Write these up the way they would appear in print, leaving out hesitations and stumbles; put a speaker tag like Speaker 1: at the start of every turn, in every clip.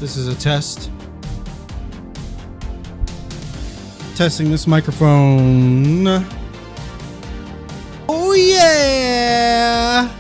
Speaker 1: This is a test. Testing this microphone. Oh yeah!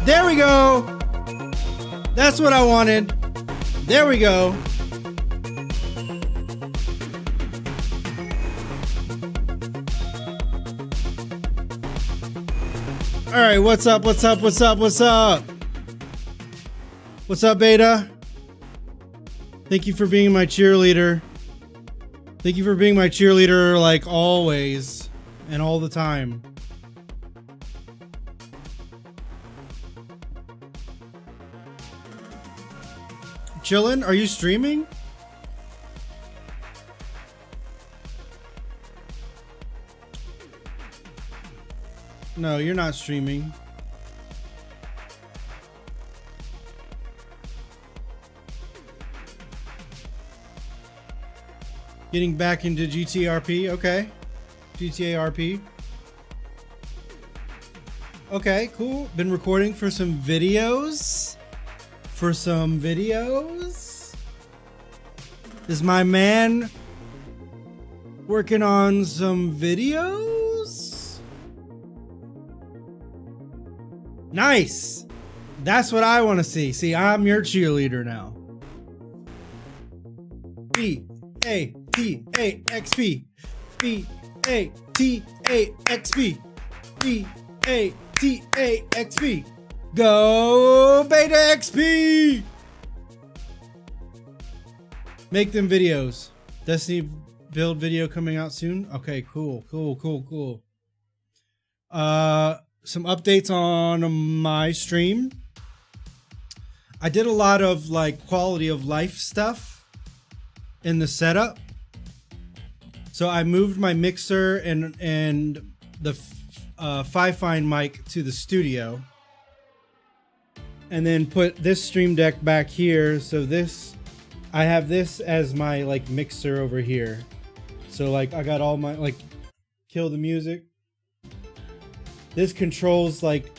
Speaker 1: There we go. That's what I wanted. There we go. All right, what's up? What's up? What's up? What's up? What's up, Beta? Thank you for being my cheerleader. Thank you for being my cheerleader like always and all the time. Chillin'? Are you streaming? No, you're not streaming. Getting back into GTRP, okay. GTARP. Okay, cool. Been recording for some videos. Is my man working on some videos? Nice. That's what I want to see. See, I'm your cheerleader now. B-A-T-A-X-P. B-A-T-A-X-P. B-A-T-A-X-P. Go Beta XP! Make them videos. Destiny build video coming out soon. Okay, cool. Some updates on my stream. I did a lot of like quality of life stuff in the setup. So I moved my mixer and the Fifine mic to the studio. And then put this stream deck back here. So this, I have this as my like mixer over here. So like I got all my like kill the music. This controls like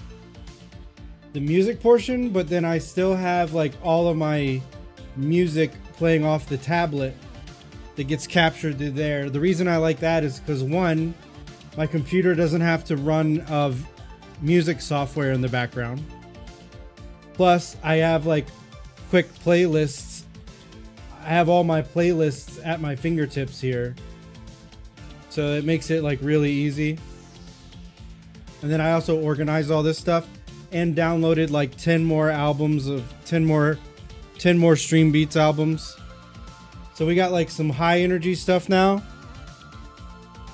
Speaker 1: the music portion, but then I still have like all of my music playing off the tablet that gets captured through there. The reason I like that is because one, my computer doesn't have to run of music software in the background. Plus, I have like quick playlists. I have all my playlists at my fingertips here. So it makes it like really easy. And then I also organized all this stuff and downloaded like 10 more albums of 10 more Stream Beats albums. So we got like some high energy stuff now.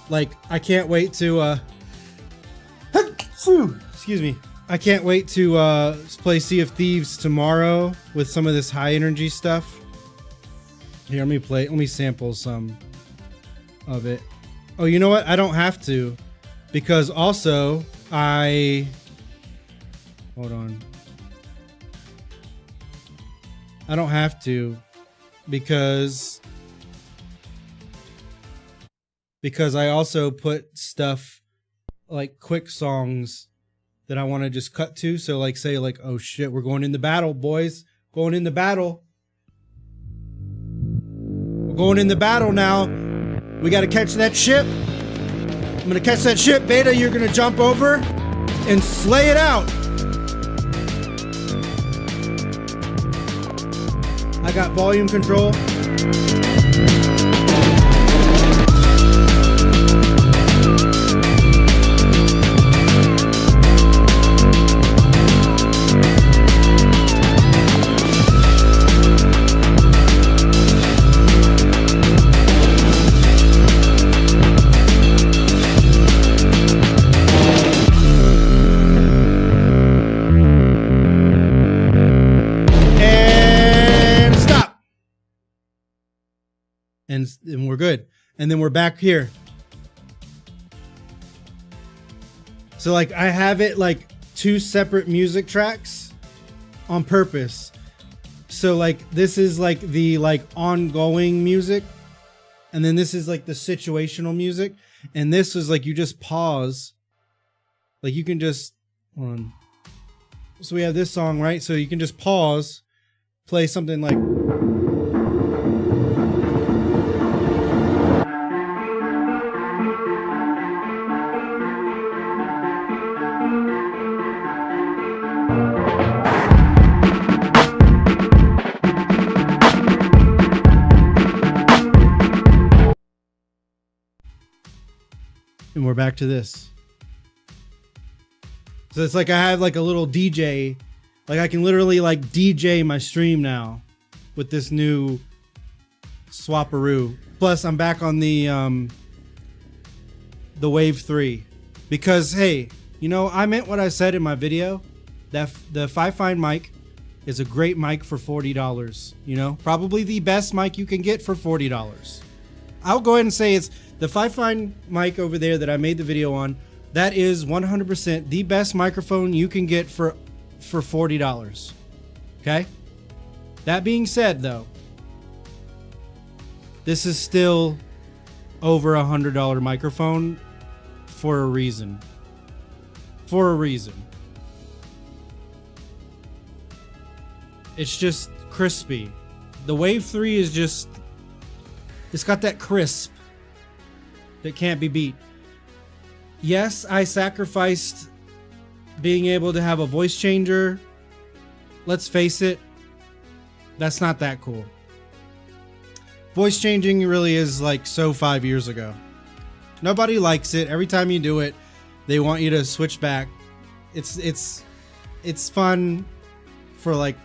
Speaker 1: Like I can't wait to excuse me. I can't wait to play Sea of Thieves tomorrow with some of this high energy stuff. Here, let me sample some of it. Oh, you know what? I don't have to, because also hold on. I don't have to because I also put stuff like quick songs that I want to just cut to. So like say like, oh shit, we're going in the battle, boys. Going in the battle. We're going in the battle now. We got to catch that ship. I'm going to catch that ship. Beta, you're going to jump over and slay it out. I got volume control. And we're good. And then we're back here. So like I have it like two separate music tracks on purpose. So like this is like the like ongoing music, and then this is like the situational music, and this is like you just pause. Like you can just hold on. So we have this song, right? So you can just pause, play something like And we're back to this. So it's like I have like a little DJ. Like I can literally like DJ my stream now with this new Swaparoo. Plus I'm back on the Wave 3. Because hey, you know, I meant what I said in my video. That the Fifine mic is a great mic for $40. You know, probably the best mic you can get for $40. I'll go ahead and say it's the Fifine mic over there that I made the video on. That is 100% the best microphone you can get for $40. Okay? That being said, though, this is still over $100 microphone for a reason. For a reason. It's just crispy. The Wave 3 is just... It's got that crisp that can't be beat. Yes, I sacrificed being able to have a voice changer. Let's face it, that's not that cool. Voice changing really is like so 5 years ago. Nobody likes it. Every time you do it, they want you to switch back. It's fun for like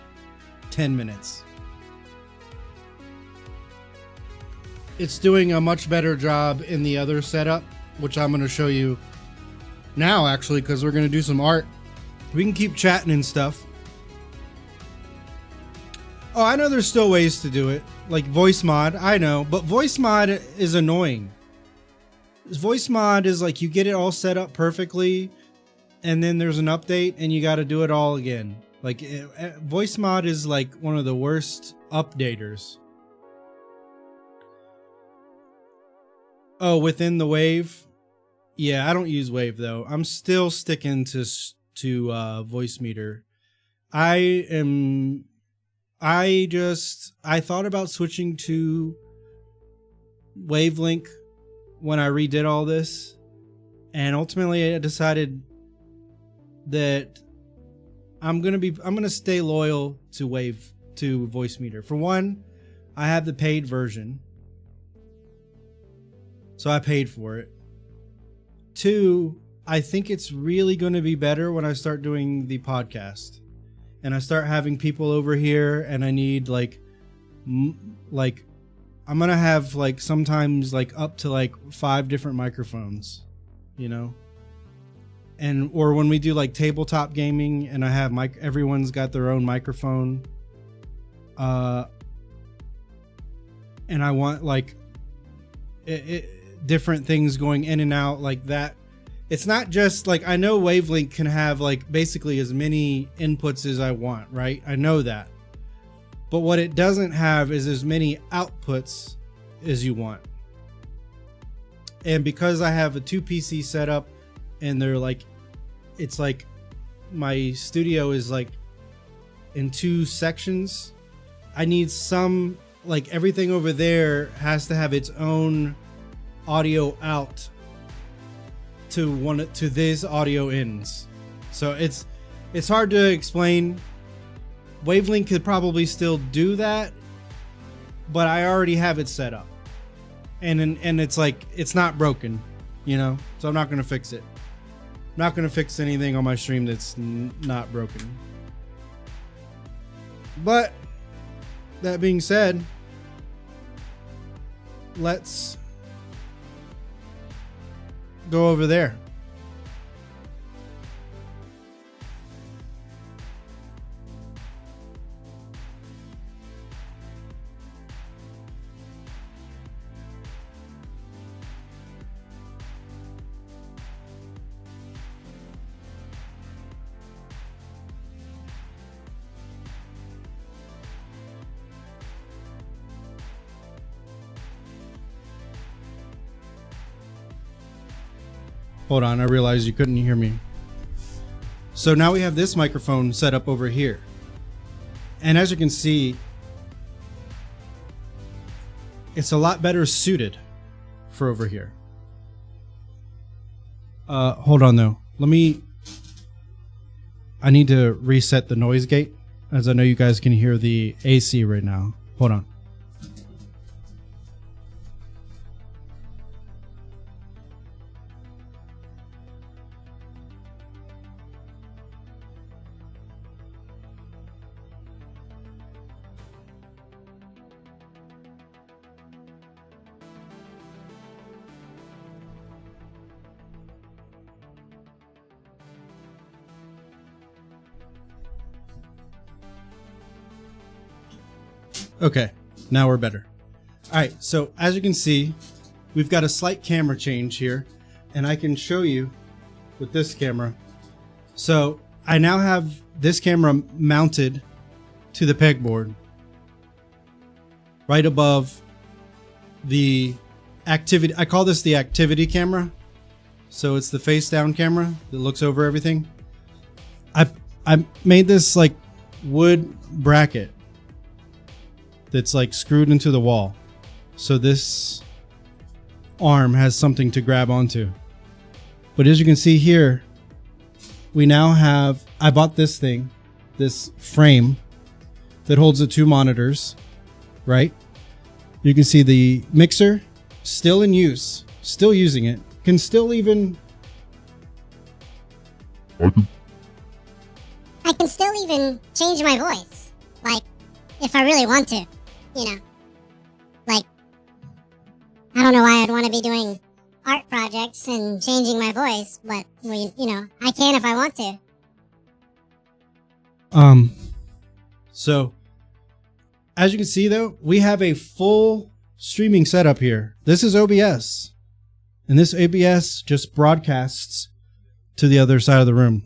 Speaker 1: 10 minutes. It's doing a much better job in the other setup, which I'm going to show you now actually, because we're going to do some art. We can keep chatting and stuff. Oh, I know there's still ways to do it, like voice mod. I know, but voice mod is annoying. Voice mod is like you get it all set up perfectly, and then there's an update and you got to do it all again. Like voice mod is like one of the worst updaters. Oh, within the Wave? Yeah, I don't use Wave though. I'm still sticking to Voicemeeter. I thought about switching to Wavelink when I redid all this, and ultimately I decided that I'm gonna stay loyal to Voicemeeter. For one, I have the paid version, so I paid for it. Two, I think it's really going to be better when I start doing the podcast and I start having people over here, and I need like I'm going to have like sometimes like up to like 5 different microphones, you know? And or when we do like tabletop gaming and I have everyone's got their own microphone, and I want like different things going in and out like that. It's not just like, I know Wavelink can have like basically as many inputs as I want, right? I know that. But what it doesn't have is as many outputs as you want. And because I have a 2 PC setup and they're like, it's like my studio is like in 2 sections, I need some, like everything over there has to have its own audio out to these audio ins. So it's hard to explain. Wavelink could probably still do that, but I already have it set up, and it's like it's not broken, you know, so I'm not gonna fix it. I'm not gonna fix anything on my stream that's not broken. But that being said, let's go over there. Hold on, I realized you couldn't hear me. So now we have this microphone set up over here. And as you can see, it's a lot better suited for over here. Hold on though. I need to reset the noise gate, as I know you guys can hear the AC right now. Hold on. Okay, now we're better. All right, so as you can see, we've got a slight camera change here, and I can show you with this camera. So I now have this camera mounted to the pegboard right above the activity. I call this the activity camera. So it's the face down camera that looks over everything. I made this like wood bracket that's like screwed into the wall. So this arm has something to grab onto. But as you can see here, we now have, I bought this thing, this frame that holds the two monitors, right? You can see the mixer still in use, still using it, can still even...
Speaker 2: I can still even change my voice, like, if I really want to, you know. Like, I don't know why I'd want to be doing art projects and changing my voice, but, you know, I can if I want to.
Speaker 1: So, as you can see though, we have a full streaming setup here. This is OBS, and this OBS just broadcasts to the other side of the room,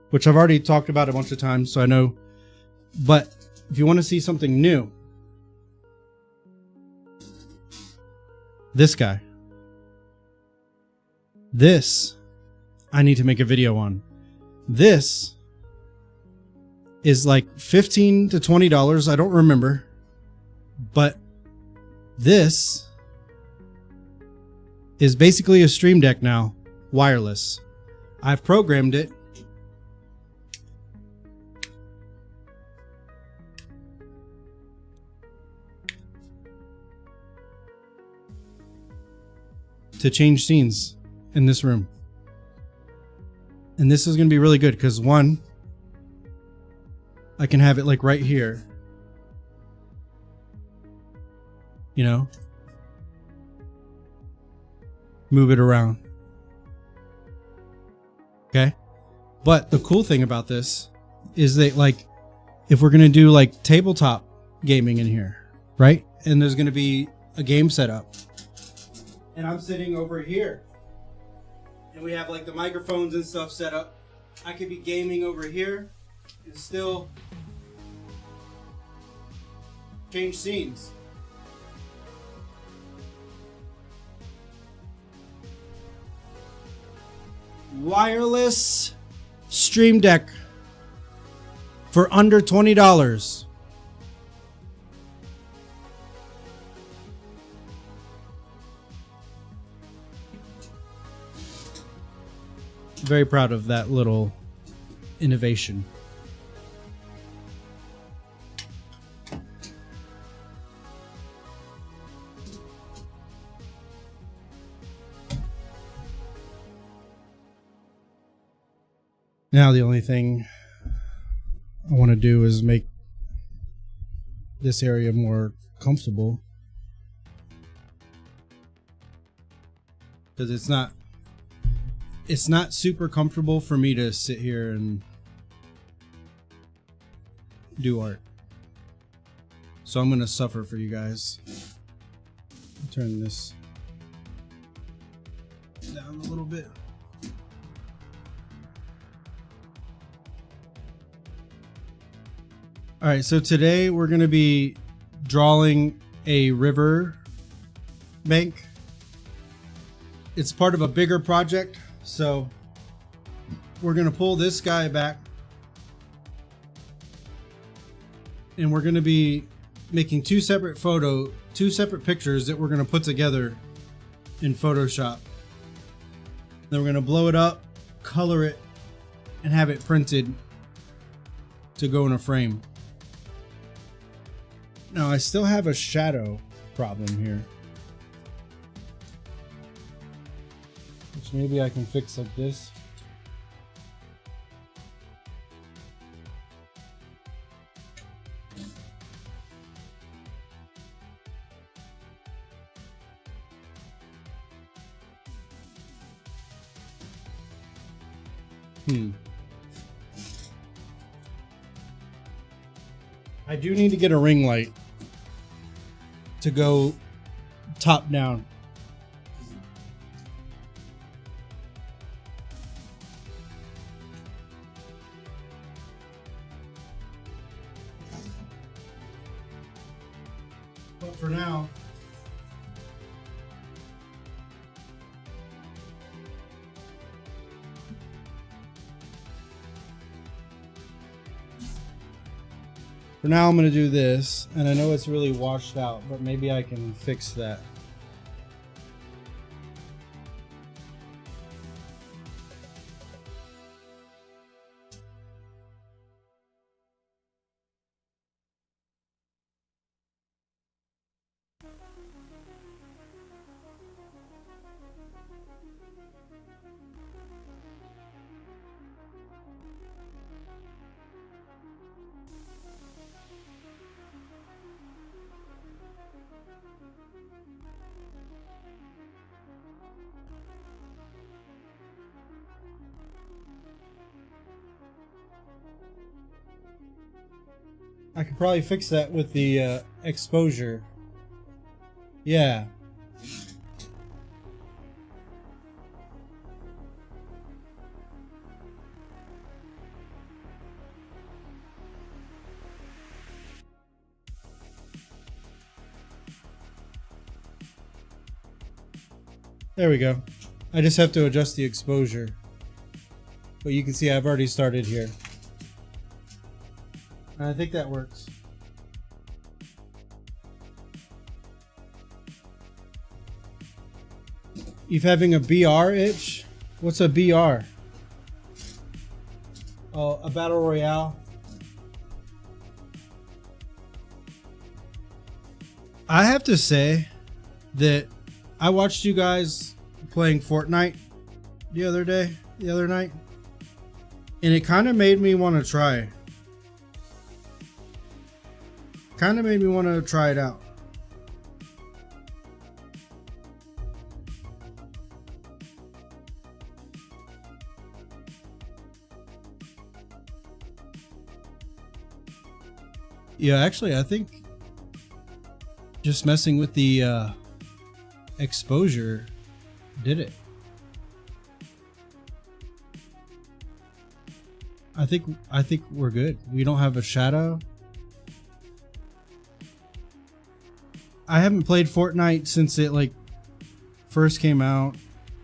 Speaker 1: which I've already talked about a bunch of times, so I know. But if you want to see something new, this guy, this I need to make a video on. This is like $15 to $20. I don't remember, but this is basically a Stream Deck now, wireless. I've programmed it to change scenes in this room. And this is going to be really good because, one, I can have it like right here, you know, move it around. Okay. But the cool thing about this is that, like, if we're going to do like tabletop gaming in here, right? And there's going to be a game set up, and I'm sitting over here, and we have like the microphones and stuff set up. I could be gaming over here and still change scenes. Wireless Stream Deck for under $20. Very proud of that little innovation. Now the only thing I want to do is make this area more comfortable, because it's not super comfortable for me to sit here and do art. So I'm going to suffer for you guys. Turn this down a little bit. All right, so today we're going to be drawing a river bank. It's part of a bigger project, so we're going to pull this guy back, and we're going to be making two separate pictures that we're going to put together in Photoshop. Then we're going to blow it up, color it, and have it printed to go in a frame. Now I still have a shadow problem here, which maybe I can fix like this. I do need to get a ring light to go top down. But for now, I'm going to do this, and I know it's really washed out, but maybe I can fix that. I could probably fix that with the exposure. Yeah. There we go. I just have to adjust the exposure. But you can see I've already started here. I think that works. You're having a BR itch? What's a BR? Oh, a battle royale. I have to say that I watched you guys playing Fortnite the other night, and it kind of made me want to try. Kind of made me want to try it out. Yeah, actually, I think just messing with the exposure did it. I think we're good. We don't have a shadow. I haven't played Fortnite since it like first came out,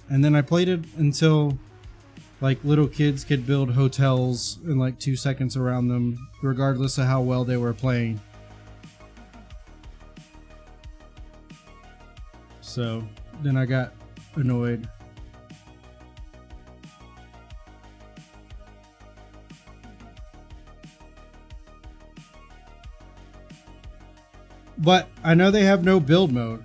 Speaker 1: and then I played it until like little kids could build hotels in like 2 seconds around them, regardless of how well they were playing. So then I got annoyed. But I know they have no build mode.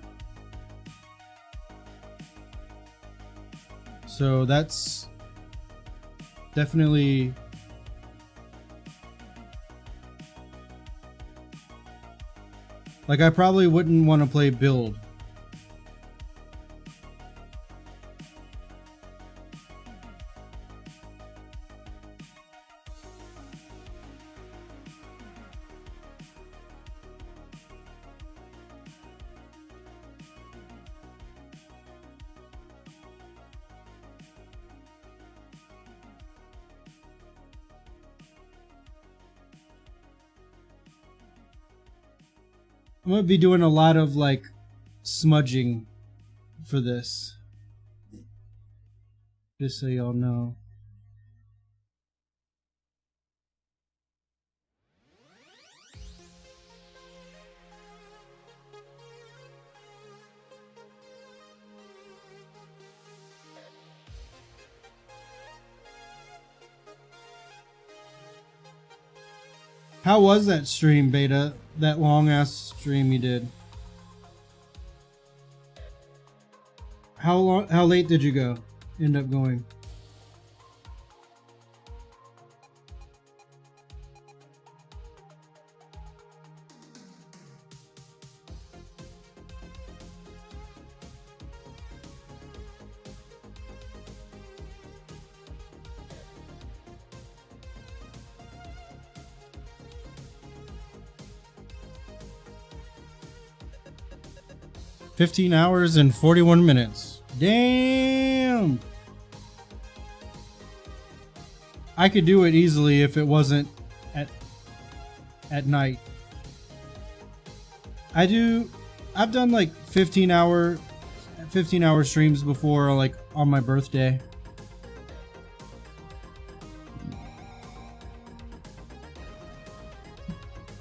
Speaker 1: So that's definitely like, I probably wouldn't want to play build. I'm gonna be doing a lot of like smudging for this, just so y'all know. How was that stream, Beta? That long ass stream you did? How late did you go? End up going? 15 hours and 41 minutes. Damn. I could do it easily if it wasn't at night. I've done like 15 hour streams before, like on my birthday.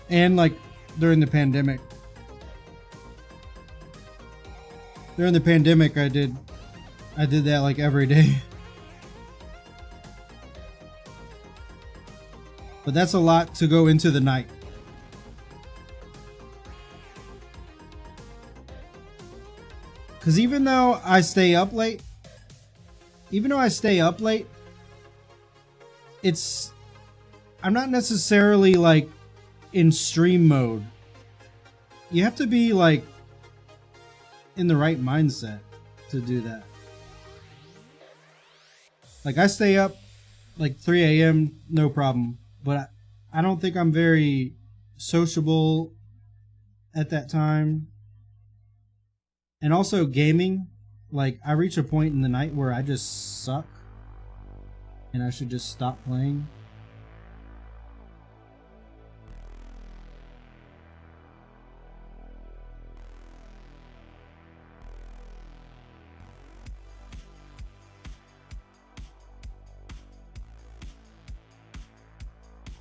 Speaker 1: And like during the pandemic. During the pandemic I did that like every day. But that's a lot to go into the night. Cause even though I stay up late, I'm not necessarily like in stream mode. You have to be like in the right mindset to do that. Like I stay up like 3 a.m. no problem, but I don't think I'm very sociable at that time. And also gaming, like I reach a point in the night where I just suck and I should just stop playing.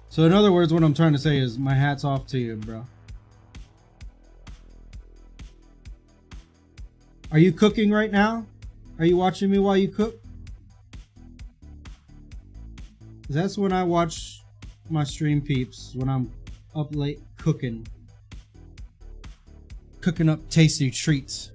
Speaker 1: So in other words, what I'm trying to say is my hat's off to you, bro. Are you cooking right now? Are you watching me while you cook? 'Cause that's when I watch my stream peeps, when I'm up late cooking. Cooking up tasty treats.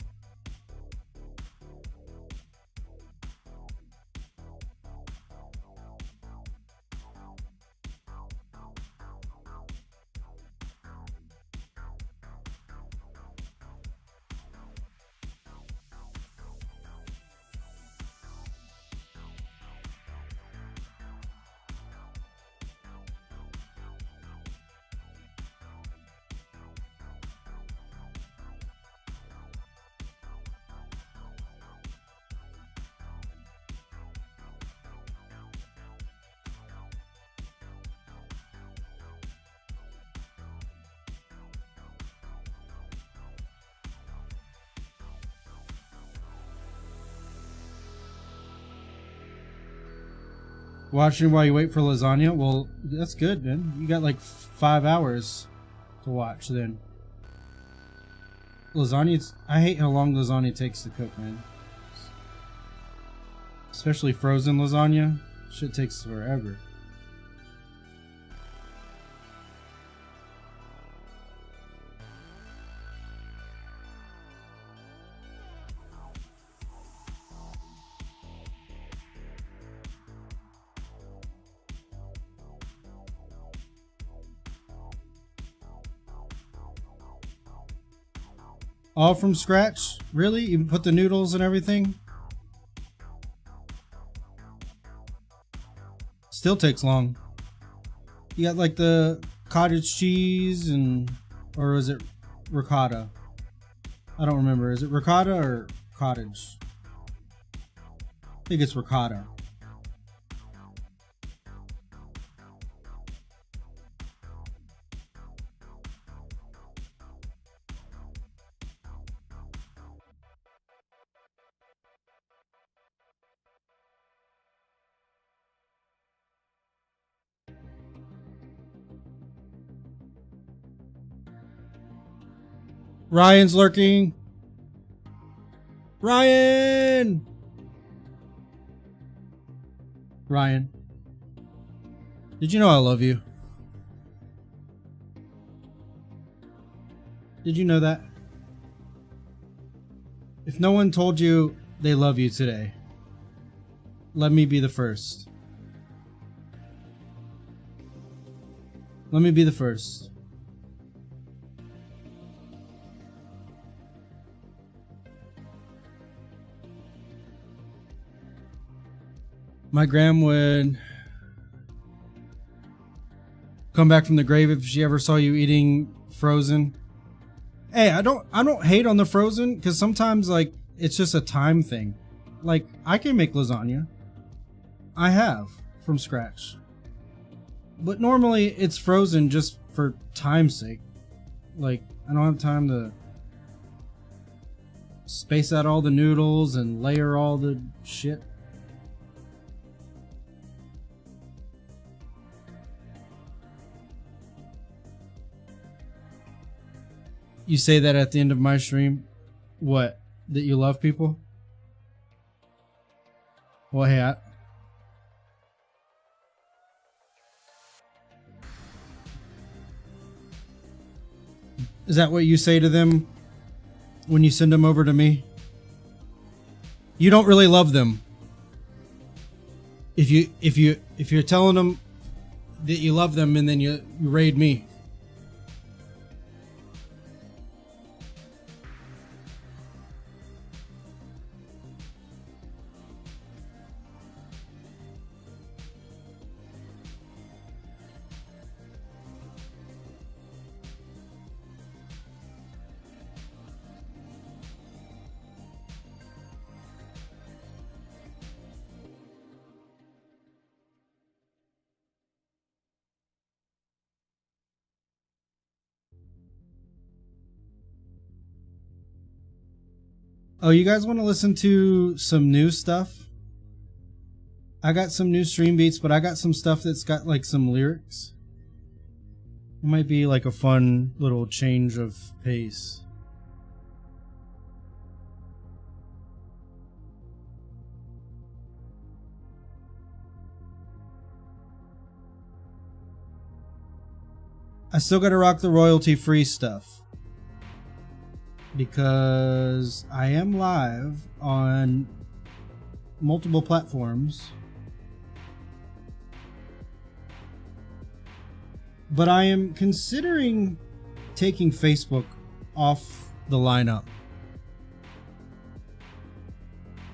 Speaker 1: Watching while you wait for lasagna? Well, that's good, man. You got like 5 hours to watch then. Lasagna, I hate how long lasagna takes to cook, man. Especially frozen lasagna. Shit takes forever. All from scratch? Really? You put the noodles and everything? Still takes long. You got like the cottage cheese and... or is it ricotta? I don't remember. Is it ricotta or cottage? I think it's ricotta. Ryan's lurking. Ryan! Ryan. Did you know I love you? Did you know that? If no one told you they love you today, let me be the first. Let me be the first. My gram would come back from the grave if she ever saw you eating frozen Hey, I don't hate on the frozen because sometimes like it's just a time thing. Like I can make lasagna. I have from scratch. But normally it's frozen just for time's sake. Like I don't have time to space out all the noodles and layer all the shit. You say that at the end of my stream? What? That you love people? Well, hey, is that what you say to them when you send them over to me? You don't really love them. If you're telling them that you love them and then you raid me. Oh, you guys want to listen to some new stuff? I got some new stream beats, but I got some stuff that's got like some lyrics. It might be like a fun little change of pace. I still gotta rock the royalty free stuff, because I am live on multiple platforms, but I am considering taking Facebook off the lineup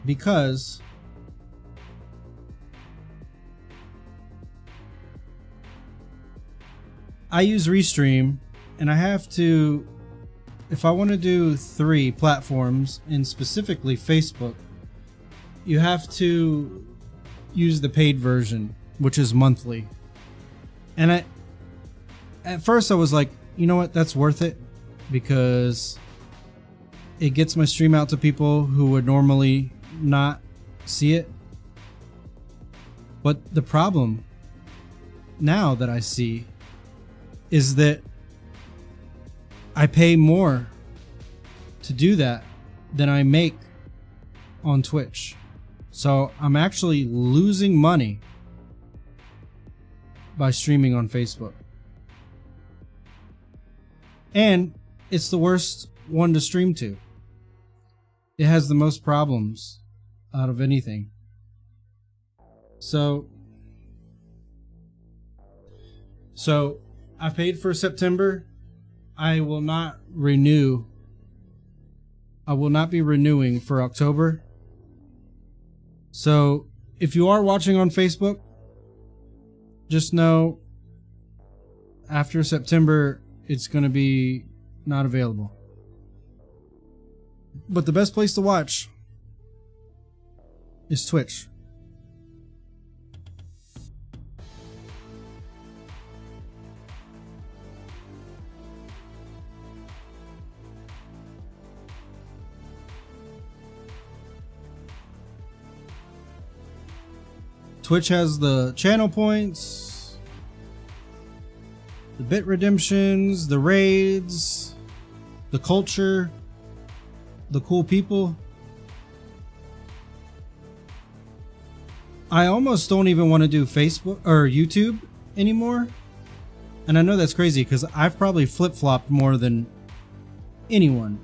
Speaker 1: because I use Restream and I have to, if I want to do 3 platforms and specifically Facebook, you have to use the paid version, which is monthly. And at first I was like, you know what, that's worth it because it gets my stream out to people who would normally not see it. But the problem now that I see is that I pay more to do that than I make on Twitch. So I'm actually losing money by streaming on Facebook. And it's the worst one to stream to. It has the most problems out of anything. So I paid for September. I will not renew. I will not be renewing for October. So if you are watching on Facebook, just know after September it's going to be not available. But the best place to watch is Twitch. Twitch has the channel points, the bit redemptions, the raids, the culture, the cool people. I almost don't even want to do Facebook or YouTube anymore. And I know that's crazy because I've probably flip-flopped more than anyone.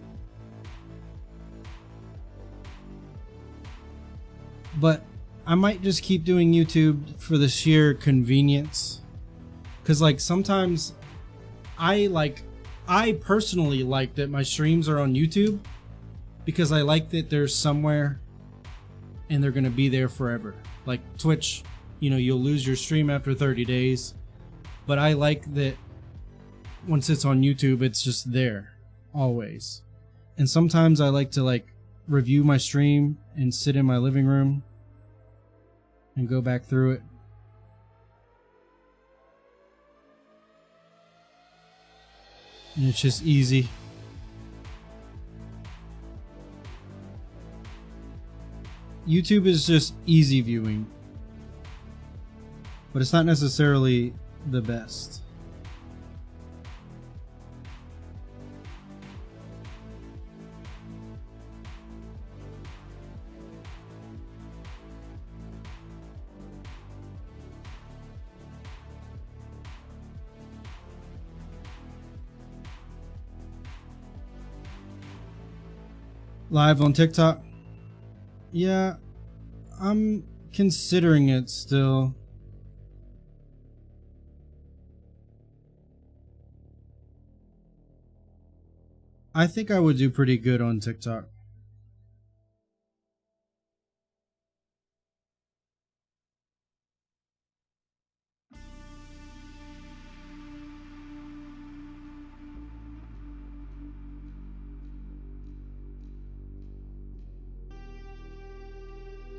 Speaker 1: But I might just keep doing YouTube for the sheer convenience. Cause like sometimes I personally like that my streams are on YouTube because I like that they're somewhere and they're gonna be there forever. Like Twitch, you know, you'll lose your stream after 30 days. But I like that once it's on YouTube, it's just there always. And sometimes I like to like review my stream and sit in my living room and go back through it. And it's just easy. YouTube is just easy viewing, but it's not necessarily the best. Live on TikTok? Yeah, I'm considering it still. I think I would do pretty good on TikTok.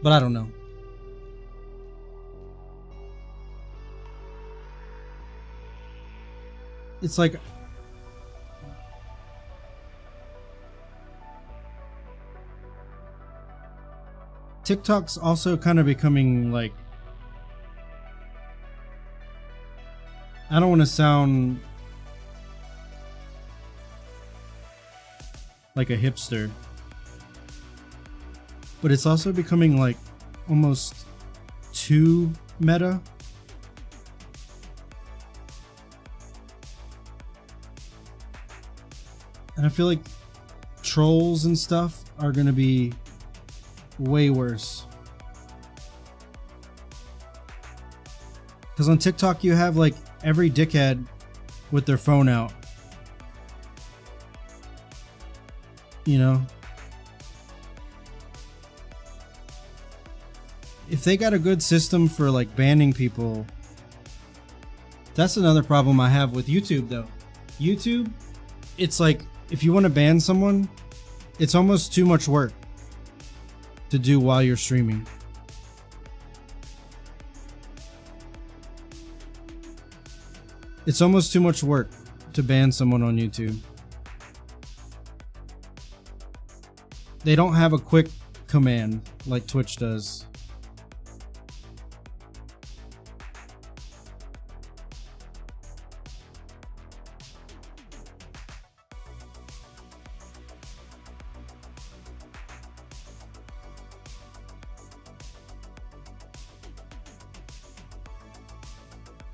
Speaker 1: But I don't know. It's like TikTok's also kind of becoming like, I don't want to sound like a hipster, but it's also becoming like almost too meta. And I feel like trolls and stuff are gonna be way worse. Because on TikTok you have like every dickhead with their phone out. You know? If they got a good system for like banning people, that's another problem I have with YouTube though. YouTube, it's like if you want to ban someone, it's almost too much work to do while you're streaming. It's almost too much work to ban someone on YouTube. They don't have a quick command like Twitch does.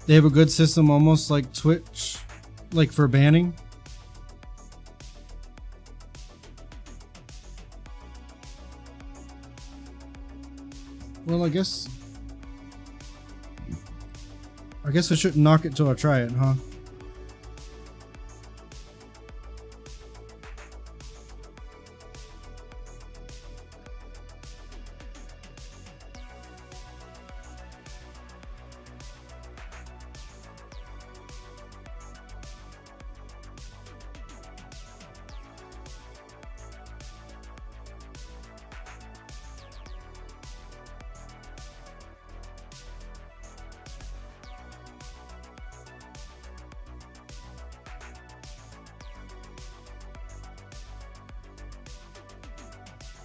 Speaker 1: They have a good system almost like Twitch, like for banning. Well, I guess I shouldn't knock it till I try it, huh?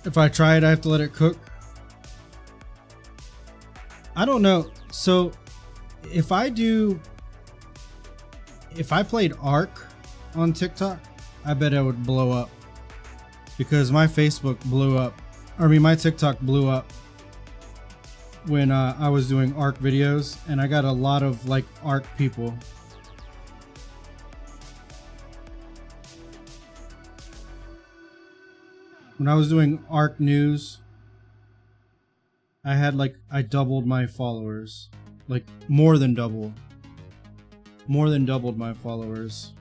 Speaker 1: If I try it, I have to let it cook. I don't know. So if I played Ark on TikTok, I bet I would blow up. Because my Facebook blew up. My TikTok blew up when I was doing Ark videos, and I got a lot of like Ark people. When I was doing Ark News, I doubled my followers. Like more than doubled my followers.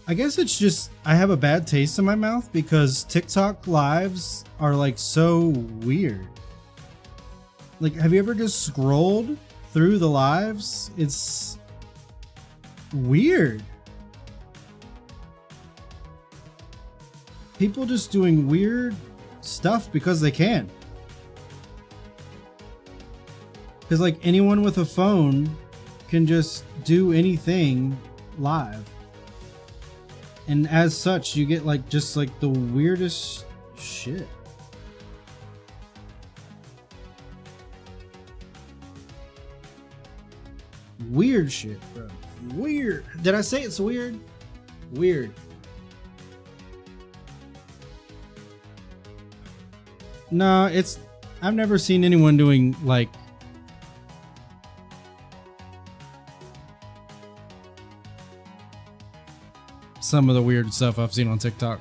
Speaker 1: I guess it's just I have a bad taste in my mouth because TikTok lives are like so weird. Like, have you ever just scrolled through the lives? It's weird. People just doing weird stuff because they can. Because like anyone with a phone can just do anything live. And as such, you get like just like the weirdest shit. Weird shit, bro. Weird. Did I say it's weird? Weird. No, it's... I've never seen anyone doing like... some of the weird stuff I've seen on TikTok.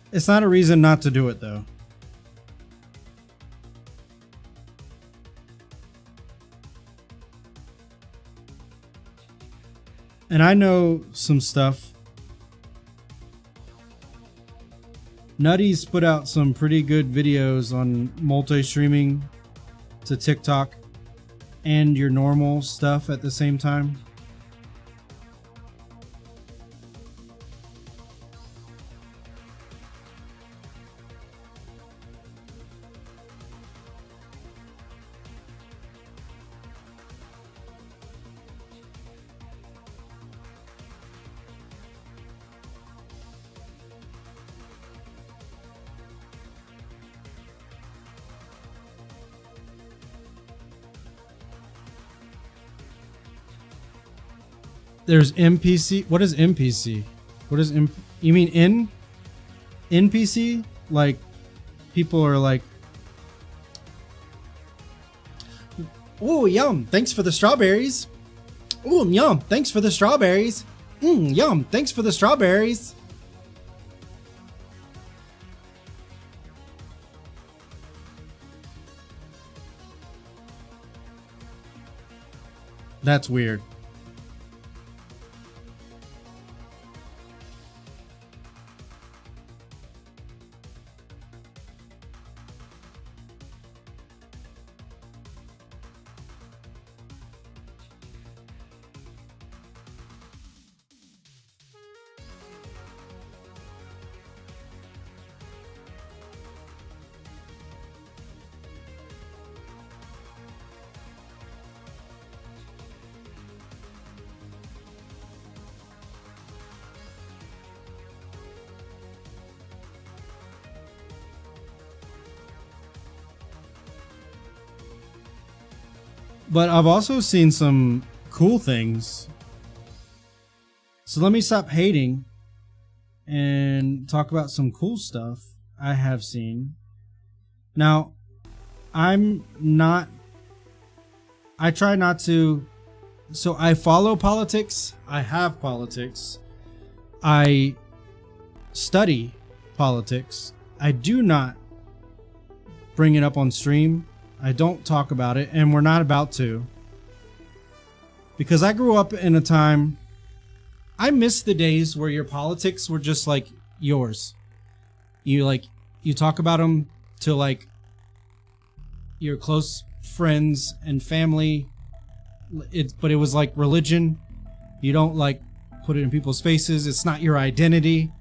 Speaker 1: It's not a reason not to do it, though. And I know some stuff. Nutty's put out some pretty good videos on multi-streaming to TikTok and your normal stuff at the same time. There's NPC. What is NPC? What is you mean in NPC? Like people are like, oh yum, thanks for the strawberries. Oh yum, thanks for the strawberries. Yum, thanks for the strawberries. That's weird. But I've also seen some cool things. So let me stop hating and talk about some cool stuff I have seen. Now, I try not to, so I follow politics, I have politics, I study politics, I do not bring it up on stream. I don't talk about it, and we're not about to. Because I grew up in a time... I miss the days where your politics were just like yours. You talk about them to like your close friends and family. But it was like religion. You don't like put it in people's faces. It's not your identity.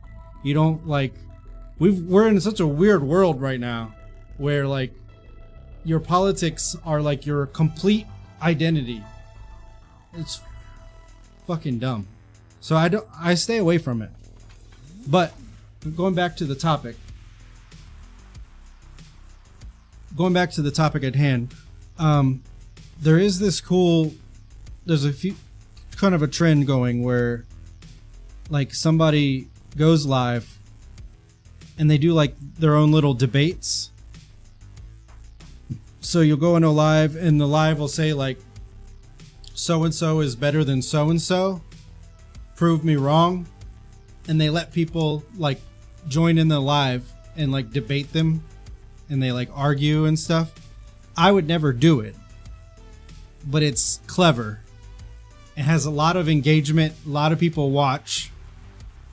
Speaker 1: You don't like... We're in such a weird world right now where like your politics are like your complete identity. It's fucking dumb. So I stay away from it. But going back to the topic. Going back to the topic at hand. There is this cool, there's a few kind of a trend going where like somebody goes live and they do like their own little debates. So you'll go into live and the live will say like, so and so is better than so and so, prove me wrong. And they let people like join in the live and like debate them and they like argue and stuff. I would never do it, but it's clever. It has a lot of engagement. A lot of people watch.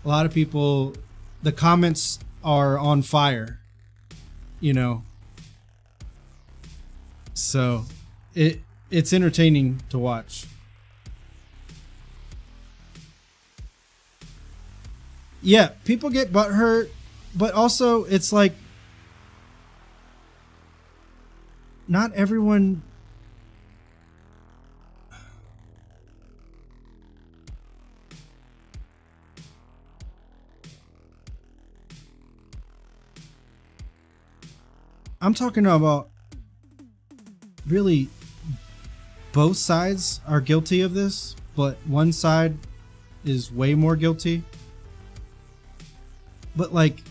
Speaker 1: A lot of people, the comments are on fire, you know. So it's entertaining to watch. Yeah, people get butthurt, but also it's like not everyone. I'm talking about really both sides are guilty of this, but one side is way more guilty. But like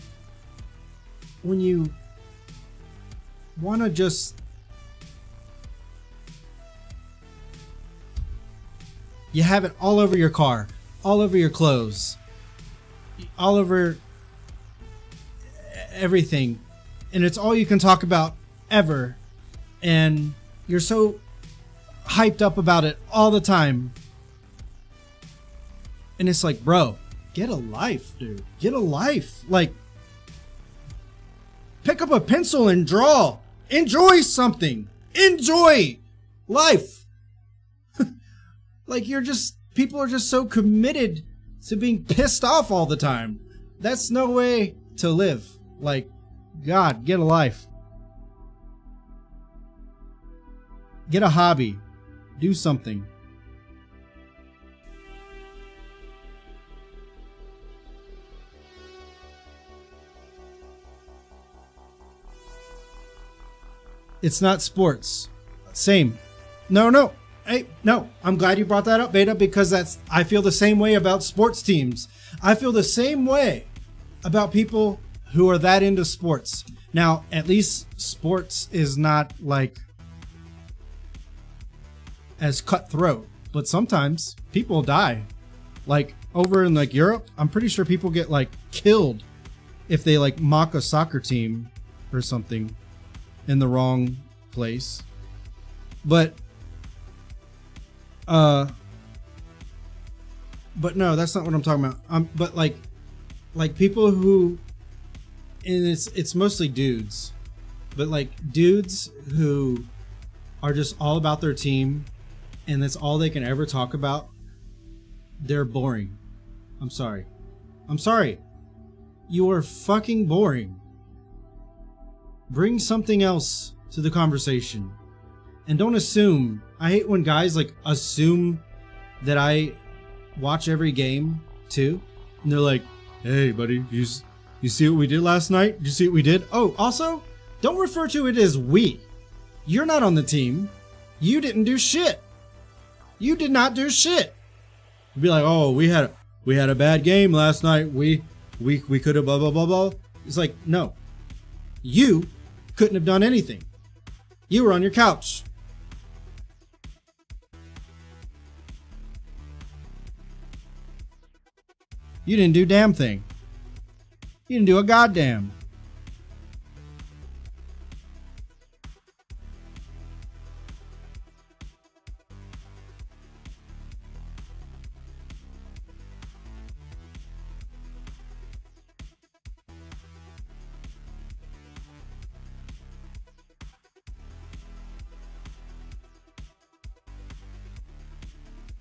Speaker 1: when you want to just you have it all over your car, all over your clothes, all over everything, and it's all you can talk about ever, and you're so hyped up about it all the time. And it's like, bro, get a life, dude. Get a life. Like, pick up a pencil and draw. Enjoy something. Enjoy life. Like, people are just so committed to being pissed off all the time. That's no way to live. Like, God, get a life. Get a hobby. Do something. It's not sports. Same. No. Hey, no. I'm glad you brought that up, Beta, because I feel the same way about sports teams. I feel the same way about people who are that into sports. Now, at least sports is not like as cutthroat, but sometimes people die. Like over in like Europe, I'm pretty sure people get like killed if they like mock a soccer team or something in the wrong place. But no, that's not what I'm talking about. But like people who, and it's mostly dudes, but like dudes who are just all about their team and that's all they can ever talk about, they're boring. I'm sorry. You are fucking boring. Bring something else to the conversation. And don't assume. I hate when guys like assume that I watch every game too. And they're like, hey buddy, you see what we did last night? Did you see what we did? Oh, also, don't refer to it as we. You're not on the team. You didn't do shit. You did not do shit. Be like, oh, we had a bad game last night. We could have blah blah blah blah. It's like, no. You couldn't have done anything. You were on your couch. You didn't do a damn thing. You didn't do a goddamn.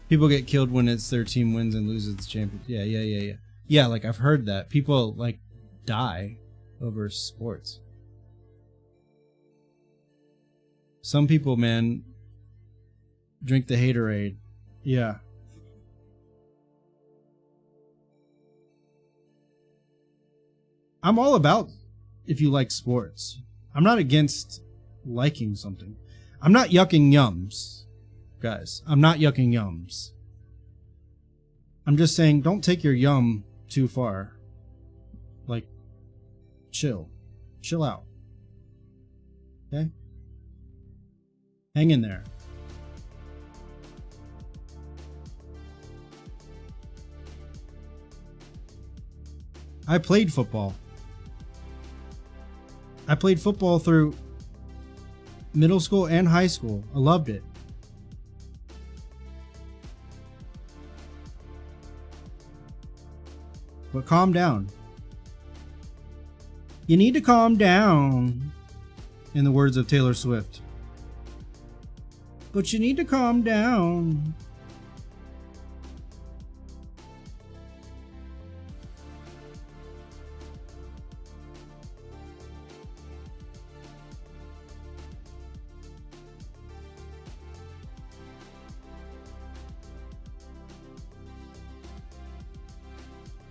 Speaker 1: People get killed when it's their team wins and loses the championship. Yeah. Yeah, like I've heard that. People like die over sports. Some people, man, drink the haterade. Yeah. I'm all about if you like sports. I'm not against liking something. I'm not yucking yums, guys. I'm not yucking yums. I'm just saying don't take your yum too far. Like, chill. Chill out. Okay? Hang in there. I played football. I played football through middle school and high school. I loved it. But calm down. You need to calm down, in the words of Taylor Swift. But you need to calm down.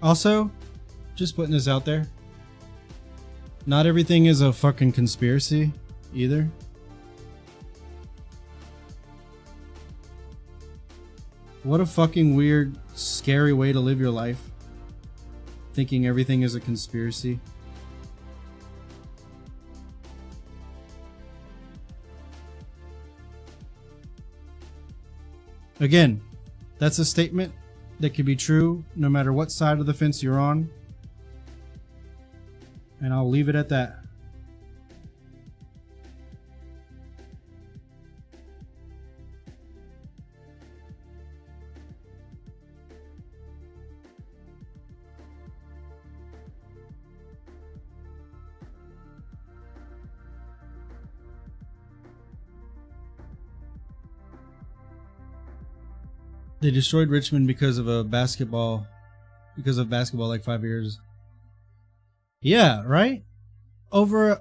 Speaker 1: Also, just putting this out there, not everything is a fucking conspiracy either. What a fucking weird, scary way to live your life, thinking everything is a conspiracy. Again, that's a statement that could be true no matter what side of the fence you're on. And I'll leave it at that. They destroyed Richmond because of basketball like 5 years. Yeah, right? Over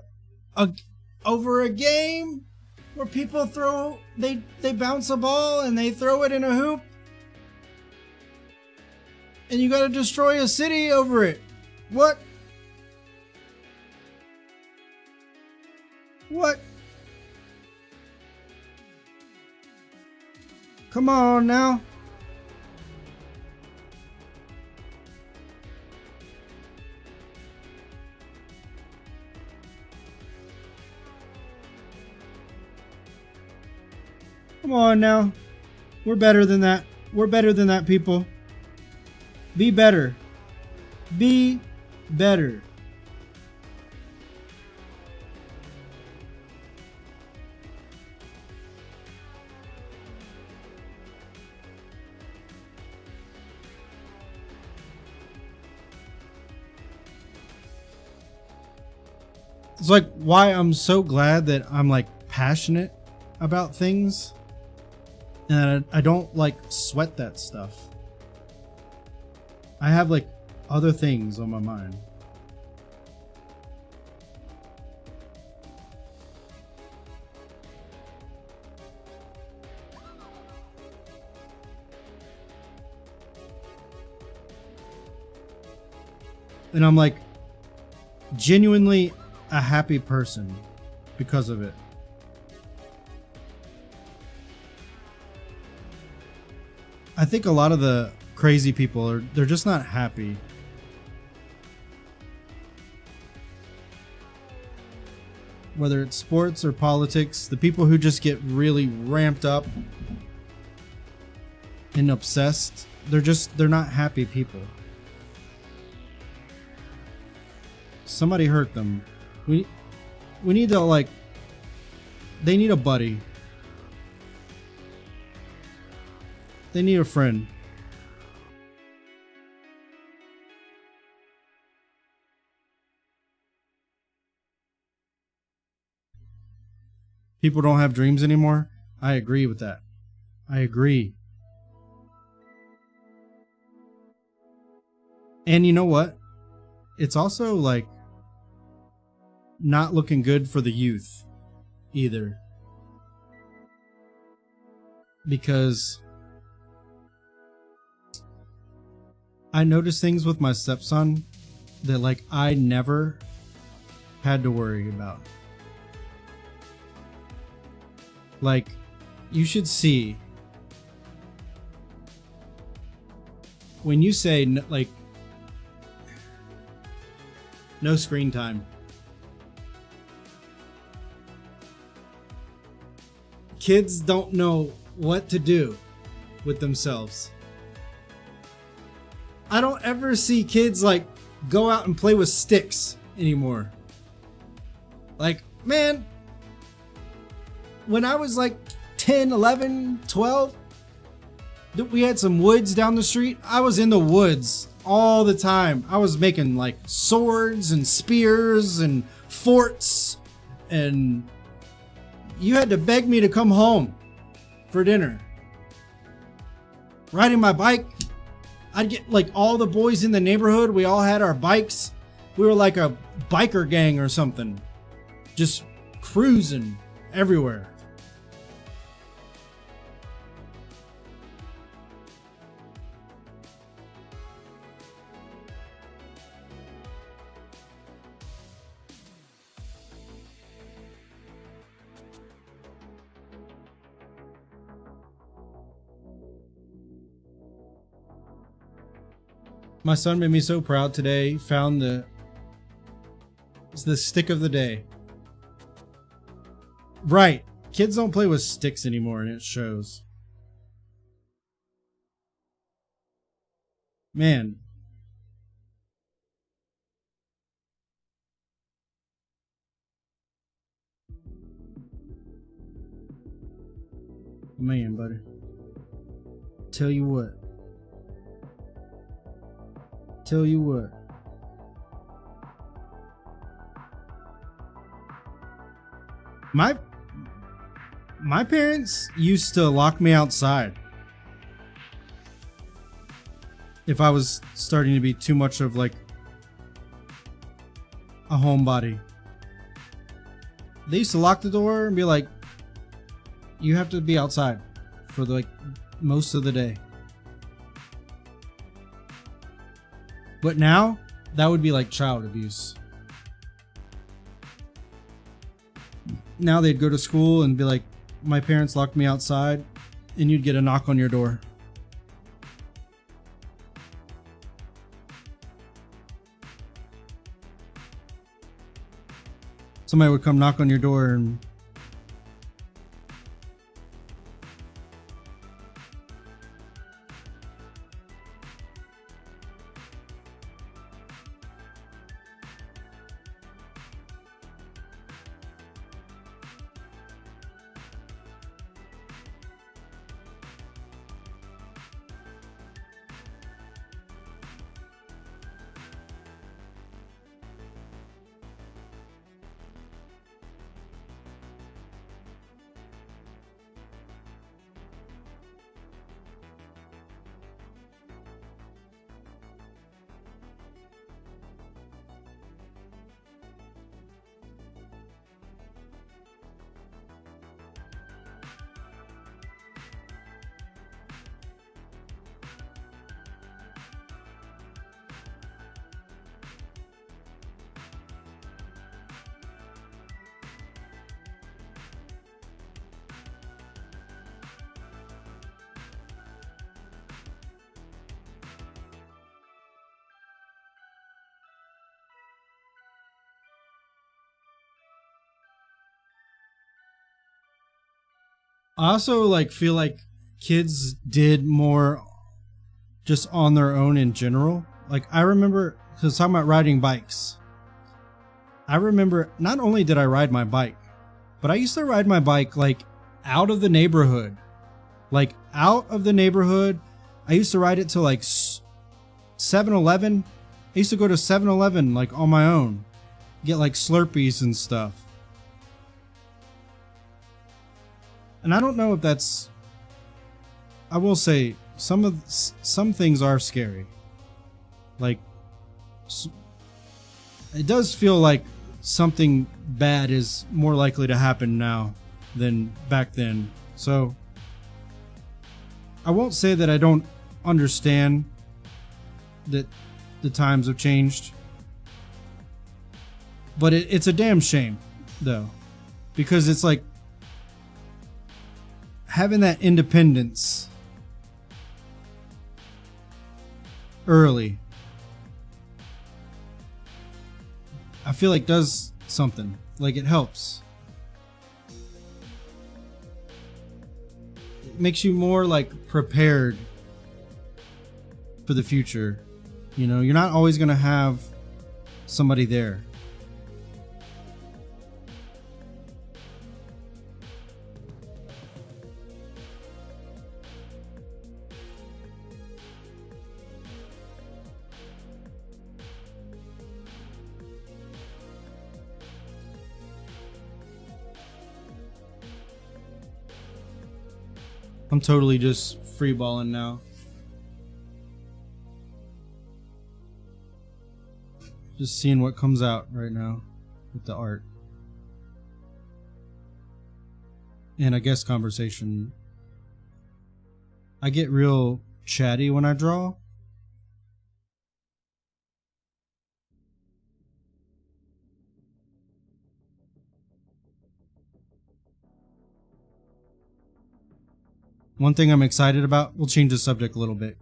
Speaker 1: a game where people they bounce a ball and they throw it in a hoop. And you gotta destroy a city over it. What? What? Come on now. Come on now. We're better than that. We're better than that, people. Be better. Be better. It's like why I'm so glad that I'm like passionate about things. And I don't like sweat that stuff. I have like other things on my mind. And I'm like genuinely a happy person because of it. I think a lot of the crazy people they're just not happy. Whether it's sports or politics, the people who just get really ramped up and obsessed, they're not happy people. Somebody hurt them. We need to like, they need a buddy. They need a friend. People don't have dreams anymore. I agree with that. I agree. And you know what? It's also like not looking good for the youth either. Because I noticed things with my stepson that like I never had to worry about. Like, you should see when you say like no screen time. Kids don't know what to do with themselves. I don't ever see kids like go out and play with sticks anymore. Like, man, when I was like 10, 11, 12, we had some woods down the street. I was in the woods all the time. I was making like swords and spears and forts, and you had to beg me to come home for dinner. Riding my bike, I'd get like all the boys in the neighborhood. We all had our bikes. We were like a biker gang or something, just cruising everywhere. My son made me so proud today. Found it's the stick of the day. Right. Kids don't play with sticks anymore, and it shows. Man. Man, buddy. Tell you what. Tell you what. My parents used to lock me outside if I was starting to be too much of like a homebody. They used to lock the door and be like, you have to be outside for like most of the day. But now, that would be like child abuse. Now they'd go to school and be like, my parents locked me outside, and you'd get a knock on your door. Somebody would come knock on your door and I also like feel like kids did more just on their own in general. Like I remember, because talking about riding bikes, I remember not only did I ride my bike, but I used to ride my bike like out of the neighborhood. Like out of the neighborhood. I used to ride it to like 7-Eleven. I used to go to 7-Eleven like on my own, get like Slurpees and stuff. And I don't know if that's, I will say some things are scary. Like it does feel like something bad is more likely to happen now than back then. So I won't say that I don't understand that the times have changed, but it's a damn shame though, because it's like having that independence early, I feel like does something. Like it helps. It makes you more like prepared for the future. You know, you're not always gonna have somebody there. I'm totally just freeballing now. Just seeing what comes out right now with the art. And I guess conversation. I get real chatty when I draw. One thing I'm excited about, we'll change the subject a little bit.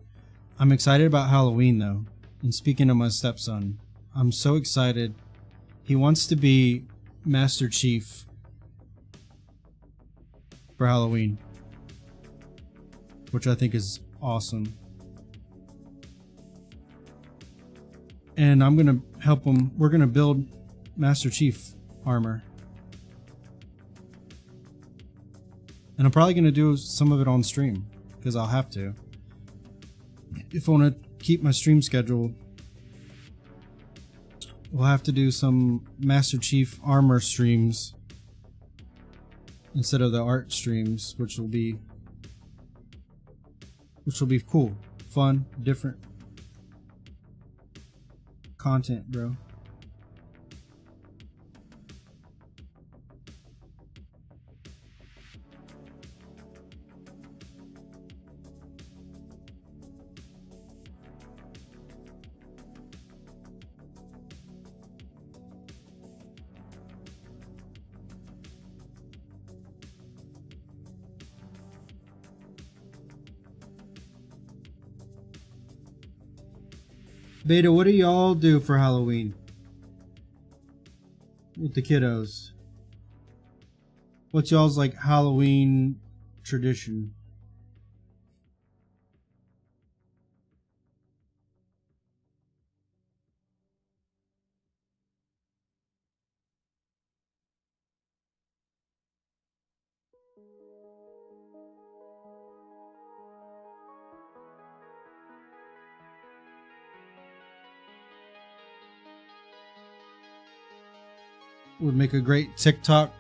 Speaker 1: I'm excited about Halloween though. And speaking of my stepson, I'm so excited. He wants to be Master Chief for Halloween, which I think is awesome. And I'm gonna help him. We're gonna build Master Chief armor. And I'm probably going to do some of it on stream, because I'll have to. If I want to keep my stream schedule, we'll have to do some Master Chief armor streams instead of the art streams, which will be cool, fun, different content, bro. Beta, what do y'all do for Halloween with the kiddos? What's y'all's like Halloween tradition? Would make a great TikTok.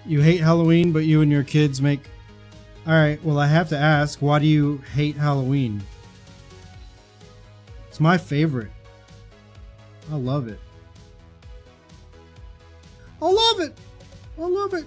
Speaker 1: You hate Halloween, but you and your kids make... Alright, well I have to ask, why do you hate Halloween? It's my favorite. I love it. I love it! I love it!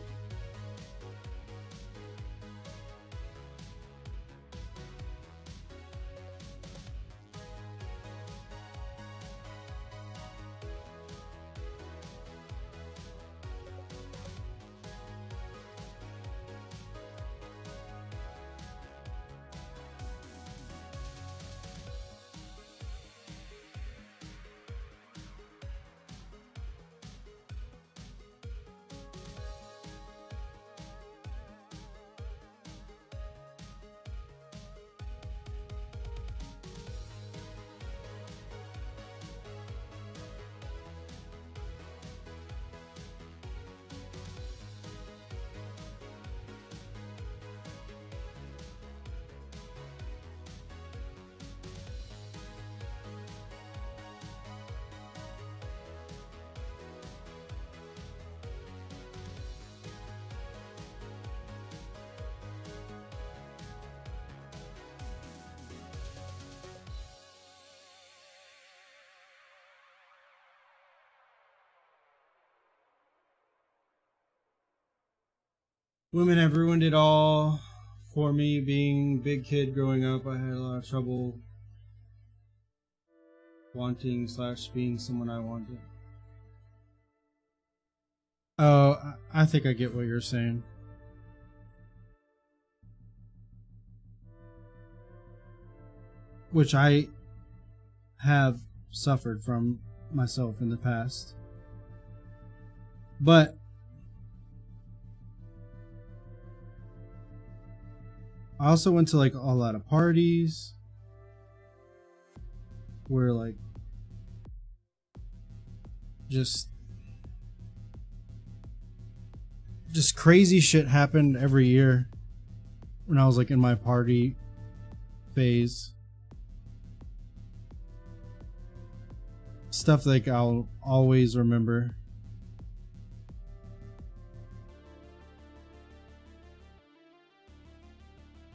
Speaker 1: Women have ruined it all for me. Being a big kid growing up, I had a lot of trouble wanting / being someone I wanted. Oh, I think I get what you're saying. Which I have suffered from myself in the past. But I also went to like a lot of parties where like just crazy shit happened every year when I was like in my party phase. Stuff like I'll always remember.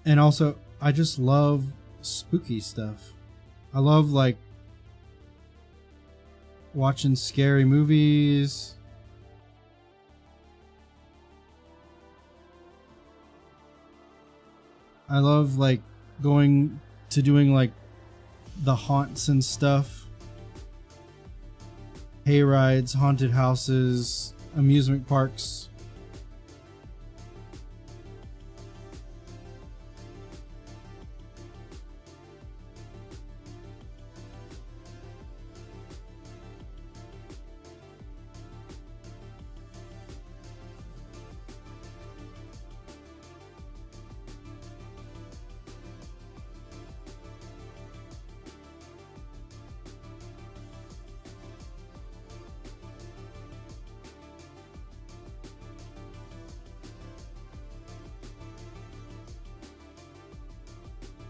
Speaker 1: And also, I just love spooky stuff. I love like watching scary movies. I love like going to doing like the haunts and stuff. Hay rides, haunted houses, amusement parks.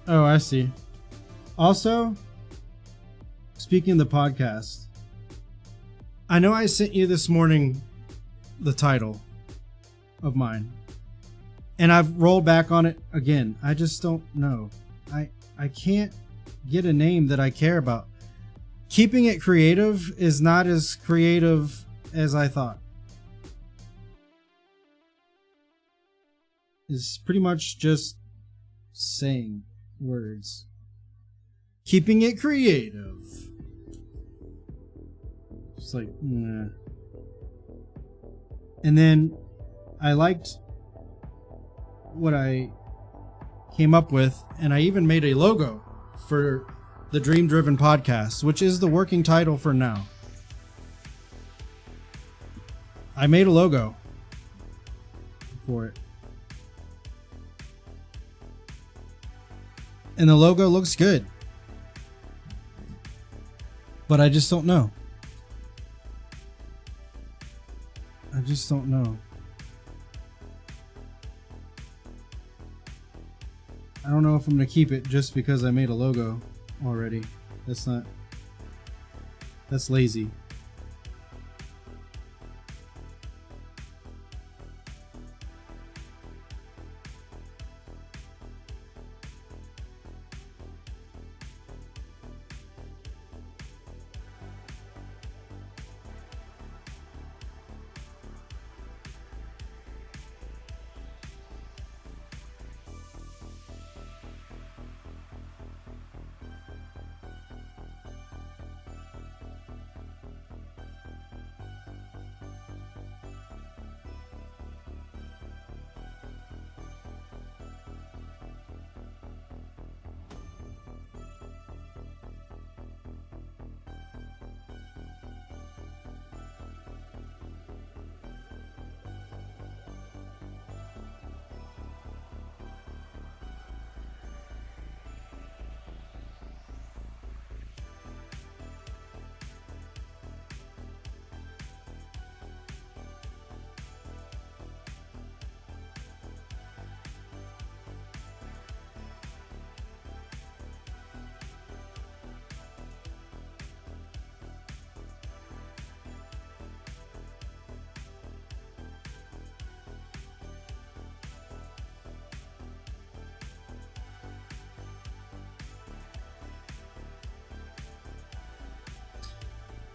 Speaker 1: Oh, I see. Also, speaking of the podcast, I know I sent you this morning the title of mine, and I've rolled back on it again. I just don't know. I can't get a name that I care about. Keeping it creative is not as creative as I thought. It's pretty much just saying words. Keeping it creative. Just like, nah. And then I liked what I came up with, and I even made a logo for the Dream Driven Podcast, which is the working title for now. I made a logo for it. And the logo looks good. But I just don't know. I just don't know. I don't know if I'm going to keep it just because I made a logo already. That's lazy.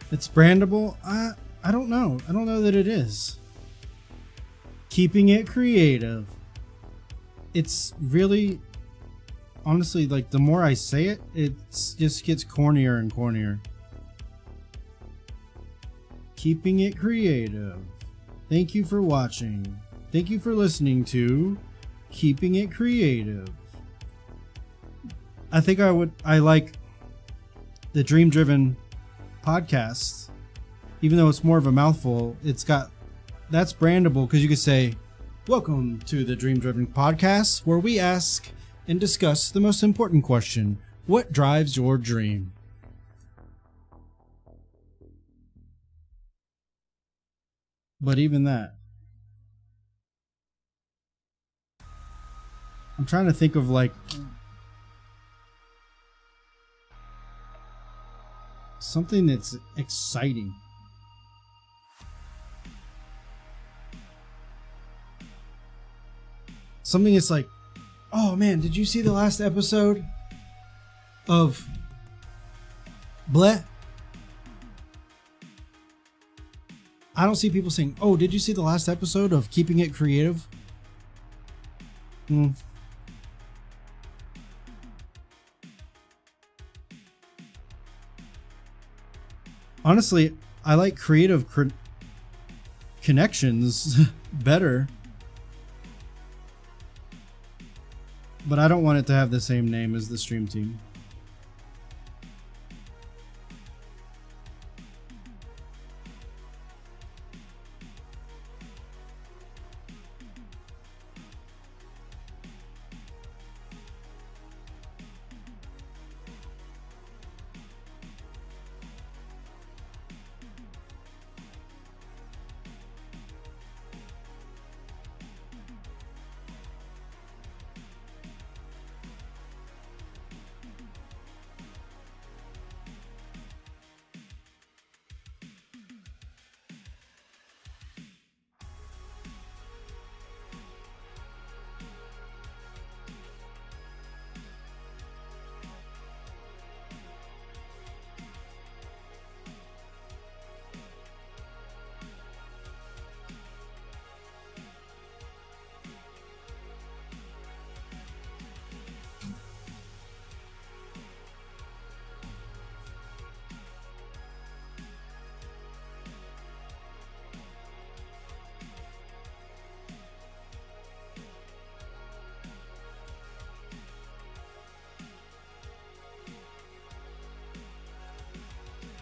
Speaker 1: It's brandable. I don't know. I don't know that it is. Keeping it creative. It's really, honestly, like the more I say it, it just gets cornier and cornier. Keeping it creative. Thank you for watching. Thank you for listening to Keeping It Creative. I think I like the Dream Driven podcast. Even though it's more of a mouthful, that's brandable because you could say, welcome to the Dream Driven podcast, where we ask and discuss the most important question: what drives your dream? But even that, I'm trying to think of like something that's exciting. Something that's like, oh man, did you see the last episode of Bleh? I don't see people saying, oh, did you see the last episode of Keeping It Creative? Honestly, I like creative connections better. But I don't want it to have the same name as the stream team.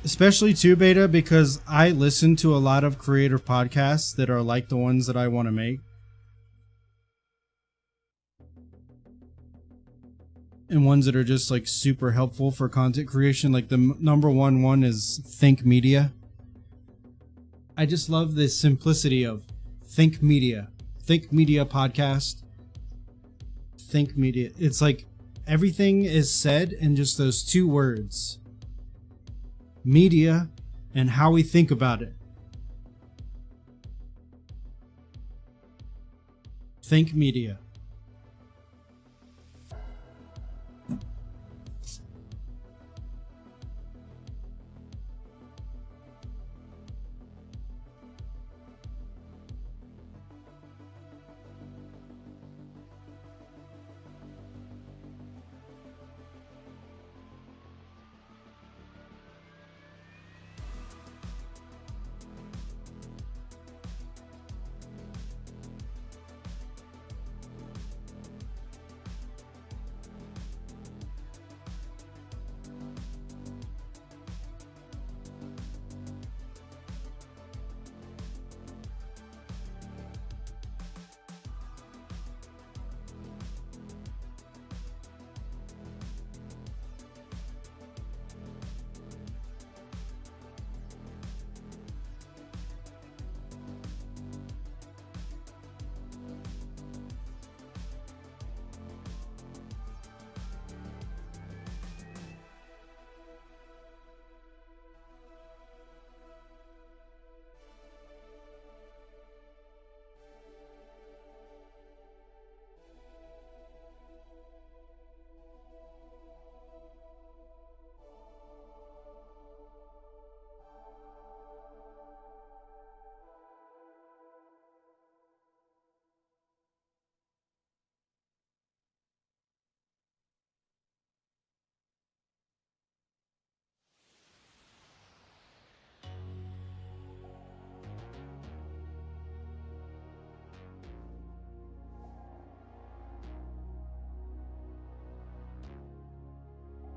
Speaker 1: Especially too, Beta, because I listen to a lot of creator podcasts that are like the ones that I want to make. And ones that are just like super helpful for content creation. Like the number one is Think Media. I just love the simplicity of Think Media. Think Media podcast. Think Media. It's like everything is said in just those two words. Media and how we think about it. Think Media.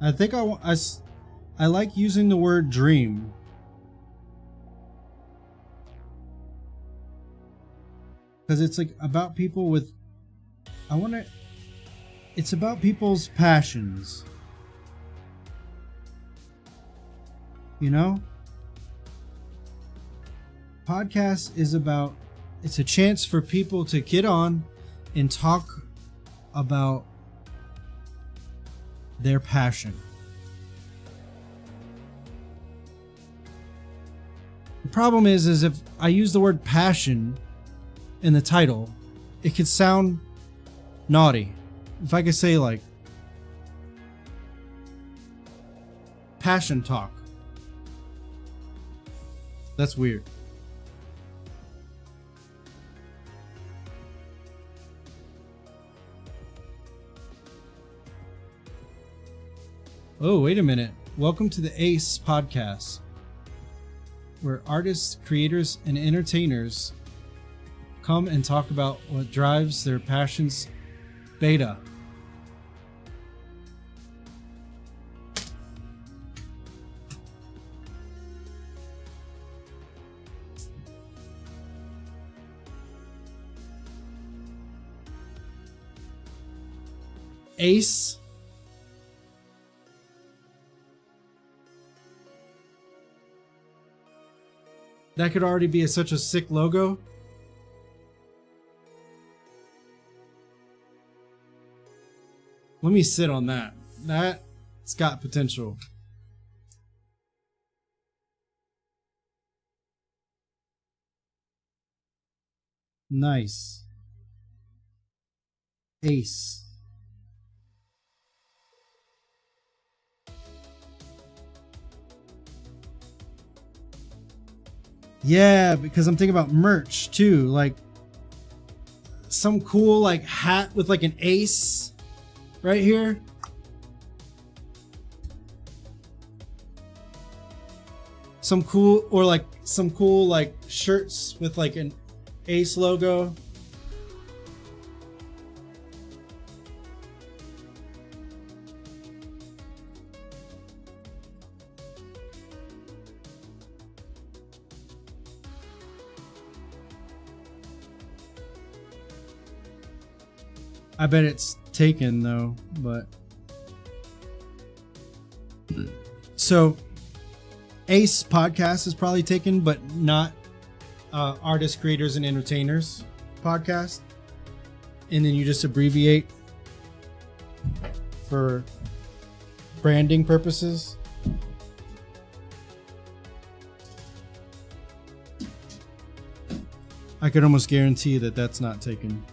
Speaker 1: I think I like using the word dream. Because it's like about people with, it's about people's passions. You know? Podcast is about, it's a chance for people to get on and talk about their passion. The problem is if I use the word passion in the title, it could sound naughty. If I could say like passion talk, that's weird. Oh, wait a minute. Welcome to the ACE podcast, where artists, creators, and entertainers come and talk about what drives their passions. Beta. ACE. That could already be such a sick logo. Let me sit on that. That's got potential. Nice. ACE. Yeah, because I'm thinking about merch too, like some cool like hat with like an ace right here. Some cool like shirts with like an ace logo. I bet it's taken though, but so ACE podcast is probably taken, but not artists, creators, and entertainers podcast. And then you just abbreviate for branding purposes. I could almost guarantee that that's not taken.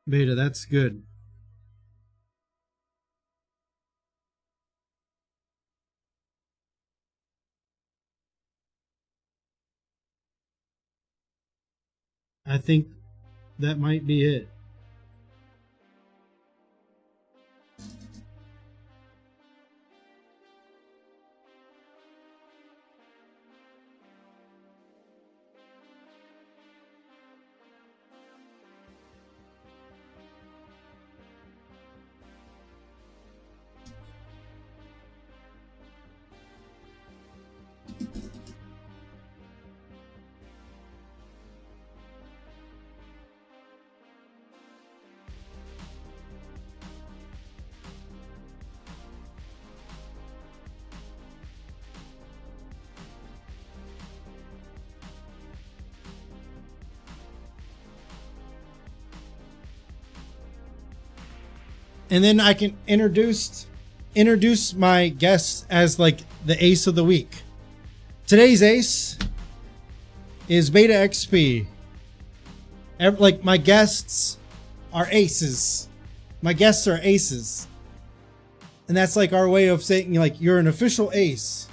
Speaker 1: Beta, that's good. I think that might be it. and then I can introduce my guests as like the ace of the week. Today's ace is Beta XP. Like my guests are aces. My guests are aces. And that's like our way of saying like you're an official ace.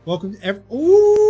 Speaker 1: Welcome to Ooh!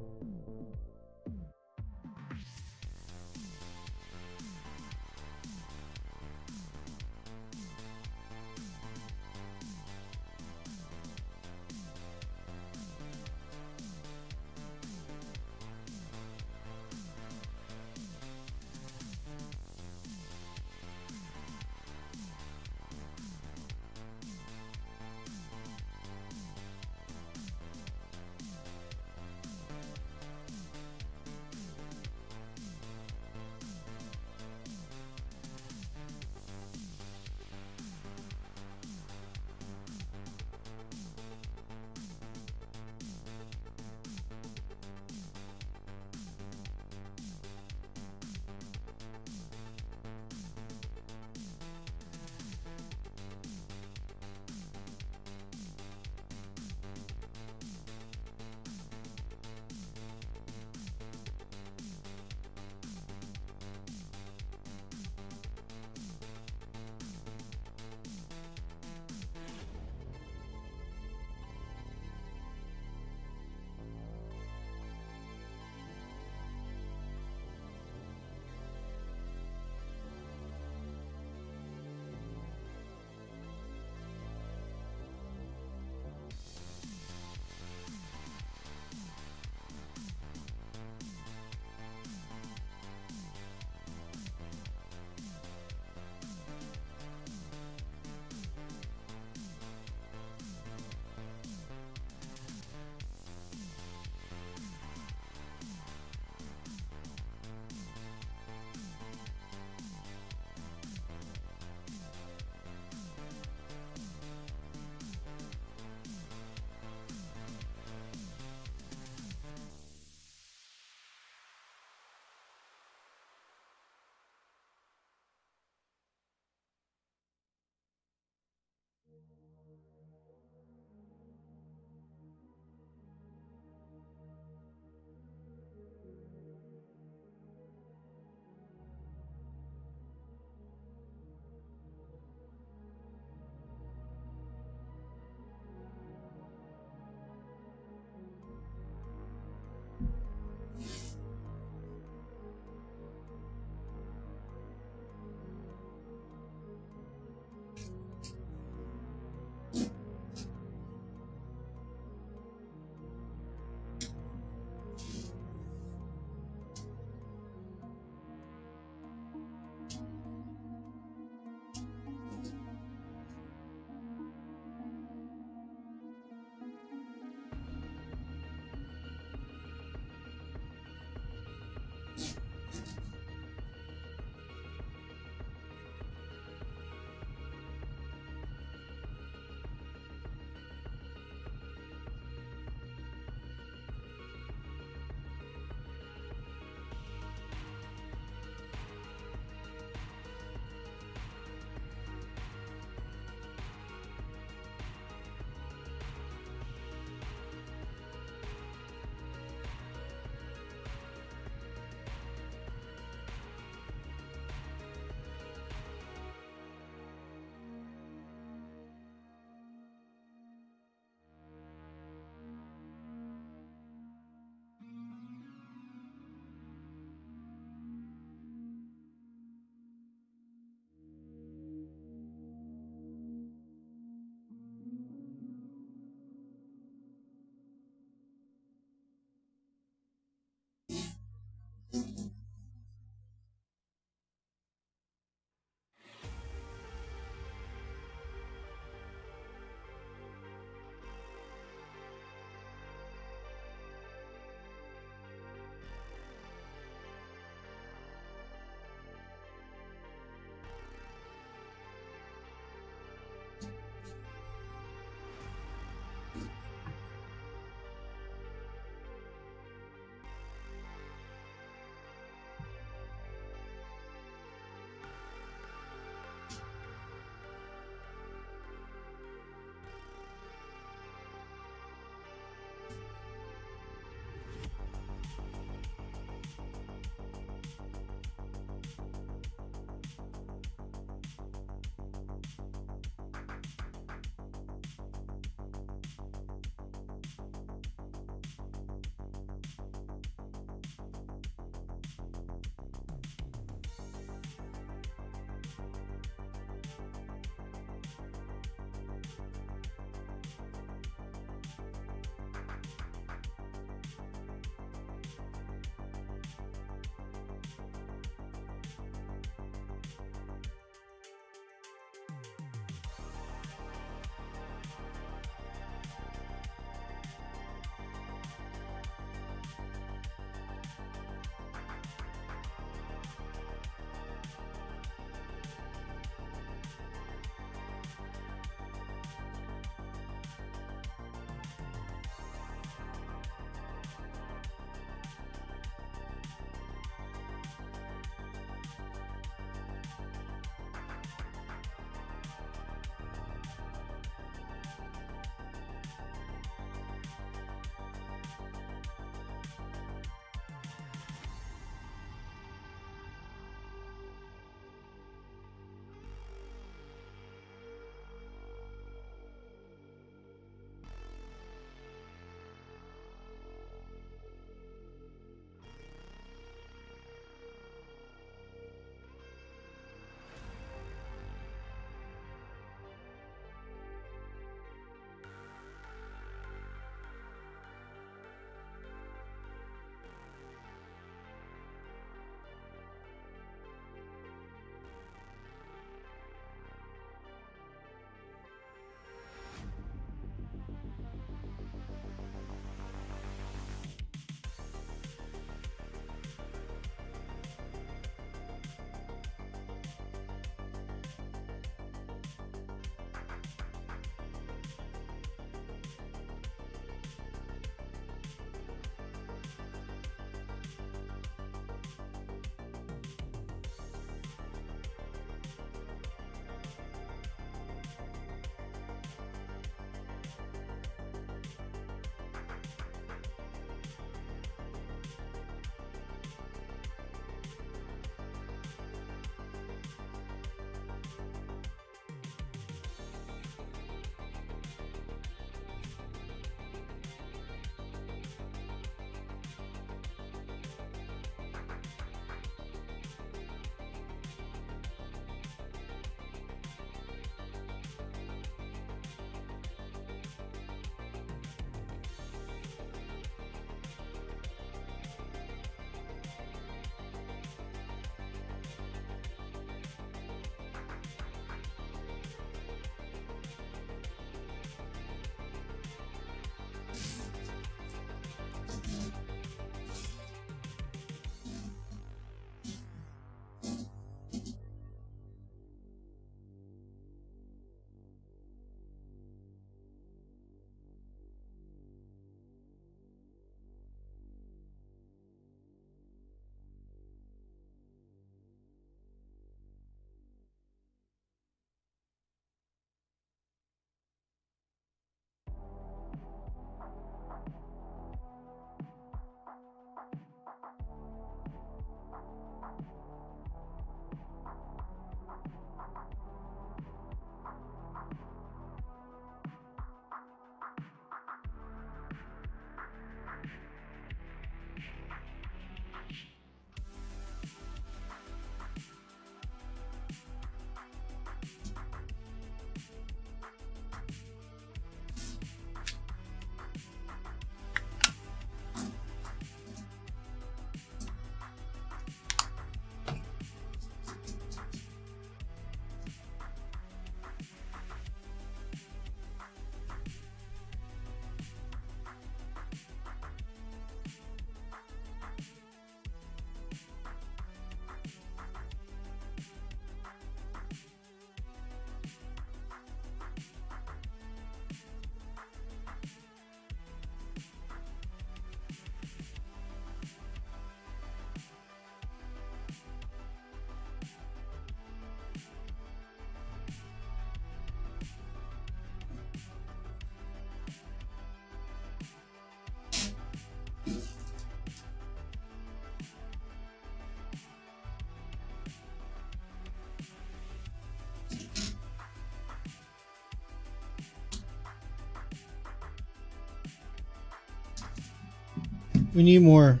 Speaker 1: We need more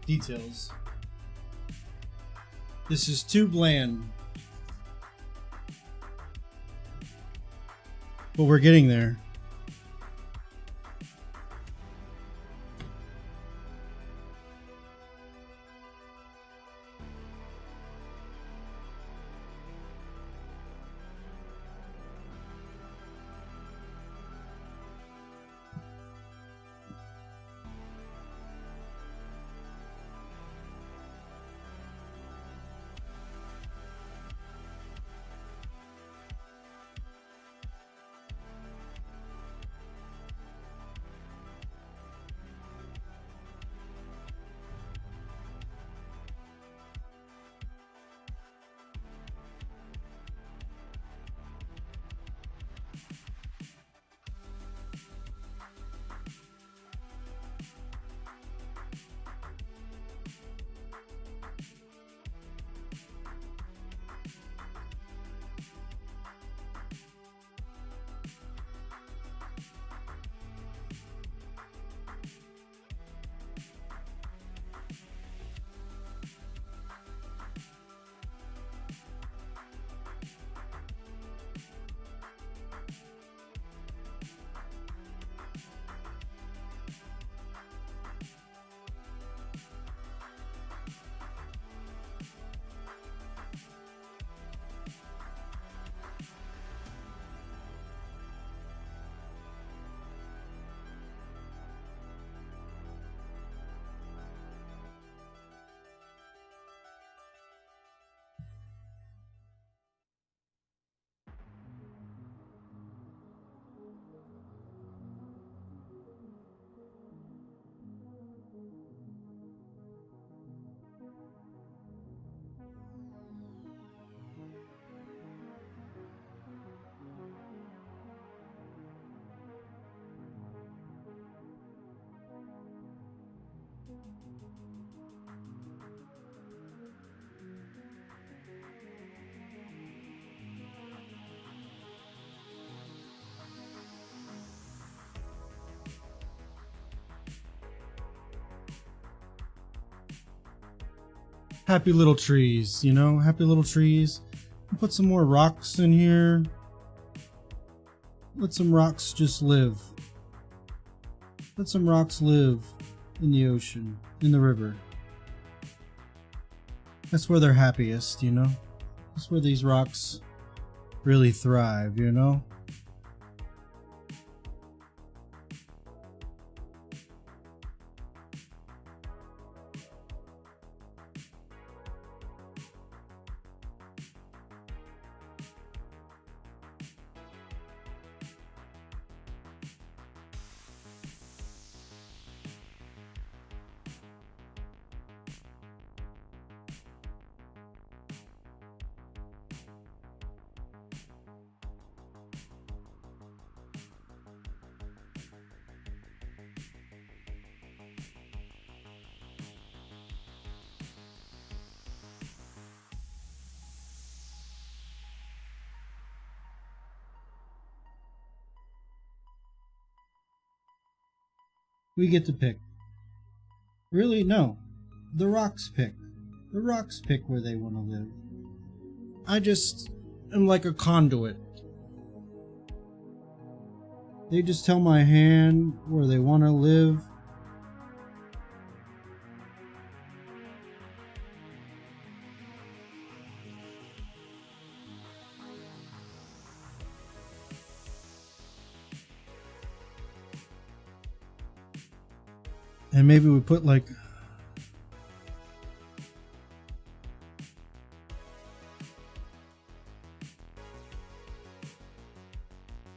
Speaker 1: details. This is too bland. But we're getting there. Happy little trees, you know? Happy little trees. Put some more rocks in here. Let some rocks just live. Let some rocks live in the ocean, in the river. That's where they're happiest, you know? That's where these rocks really thrive, you know? We get to pick. Really? No. The rocks pick. The rocks pick where they want to live. I just am like a conduit. They just tell my hand where they want to live. And maybe we put like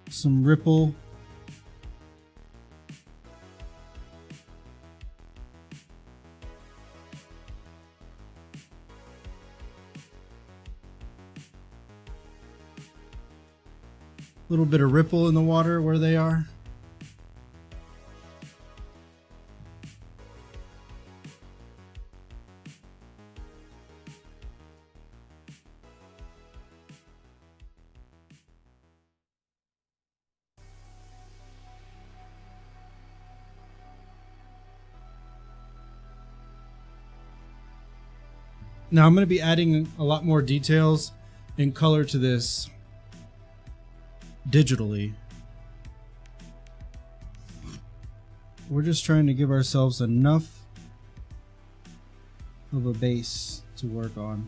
Speaker 1: some ripple. Little bit of ripple in the water where they are. Now I'm going to be adding a lot more details and color to this digitally. We're just trying to give ourselves enough of a base to work on.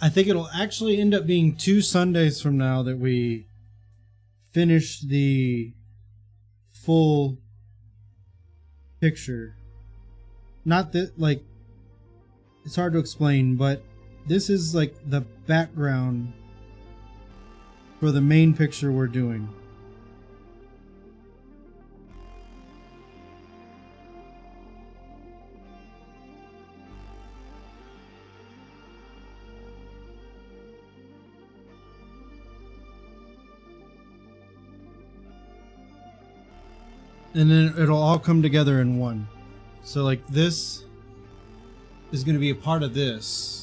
Speaker 1: I think it'll actually end up being 2 Sundays from now that we finish the full picture. Not that, like, it's hard to explain, but this is like the background for the main picture we're doing. And then it'll all come together in one. So like this is going to be a part of this.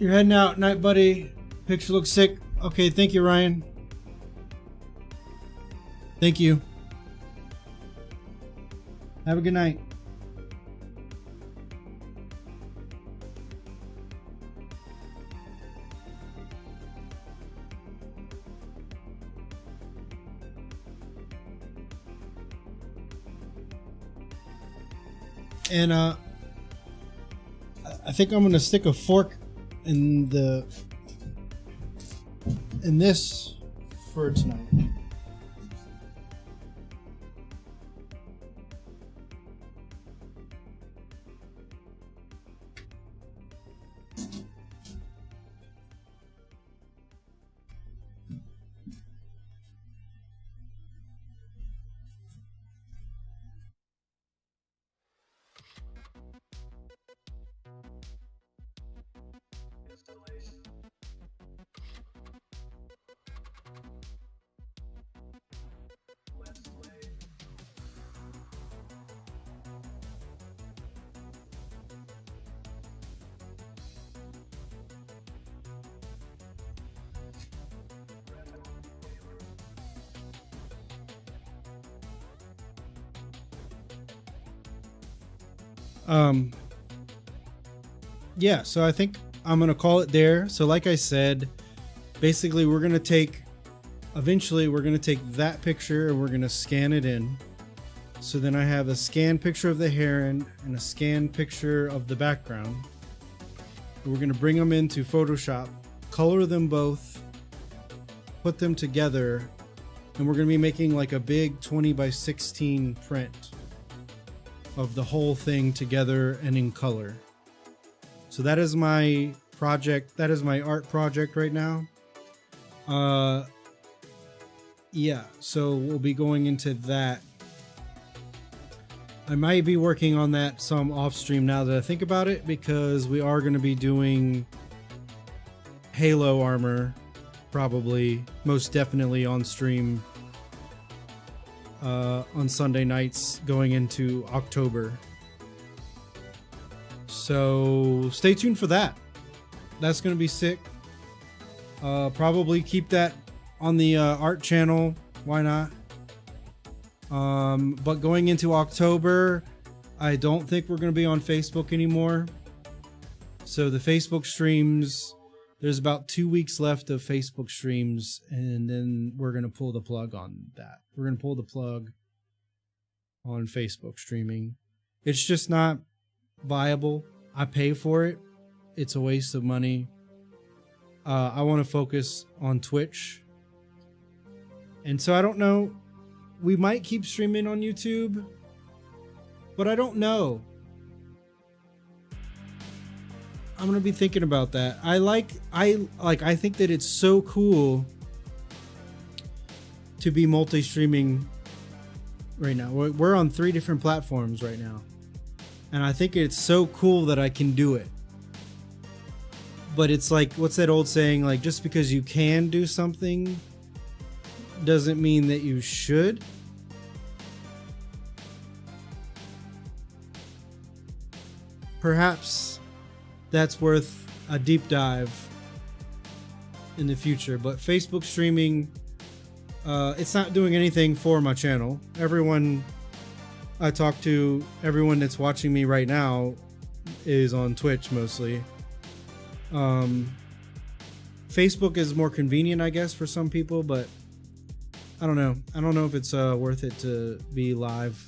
Speaker 1: You're heading out. Night, buddy. Picture looks sick. Okay, thank you, Ryan. Thank you. Have a good night. And I think I'm gonna stick a fork in this for tonight. Yeah, so I think I'm gonna call it there. So like I said, basically eventually we're gonna take that picture and we're gonna scan it in. So then I have a scanned picture of the heron and a scanned picture of the background. We're gonna bring them into Photoshop, color them both, put them together, and we're gonna be making like a big 20 by 16 print of the whole thing together and in color. So that is my project. That is my art project right now. Yeah, so we'll be going into that. I might be working on that some off stream now that I think about it, because we are going to be doing Halo armor, probably, most definitely on stream on Sunday nights going into October. So stay tuned for that. That's going to be sick. Probably keep that on the art channel. Why not? But going into October, I don't think we're going to be on Facebook anymore. So the Facebook streams, there's about 2 weeks left of Facebook streams, and then we're going to pull the plug on that. We're going to pull the plug on Facebook streaming. It's just not viable. I pay for it. It's a waste of money. I want to focus on Twitch. And so I don't know. We might keep streaming on YouTube, but I don't know. I'm going to be thinking about that. I think that it's so cool to be multi-streaming right now. We're on 3 different platforms right now. And I think it's so cool that I can do it. But it's like, what's that old saying? Like, just because you can do something doesn't mean that you should. Perhaps that's worth a deep dive in the future. But Facebook streaming, it's not doing anything for my channel. Everyone I talk to, everyone that's watching me right now is on Twitch mostly. Facebook is more convenient, I guess, for some people, but I don't know. I don't know if it's worth it to be live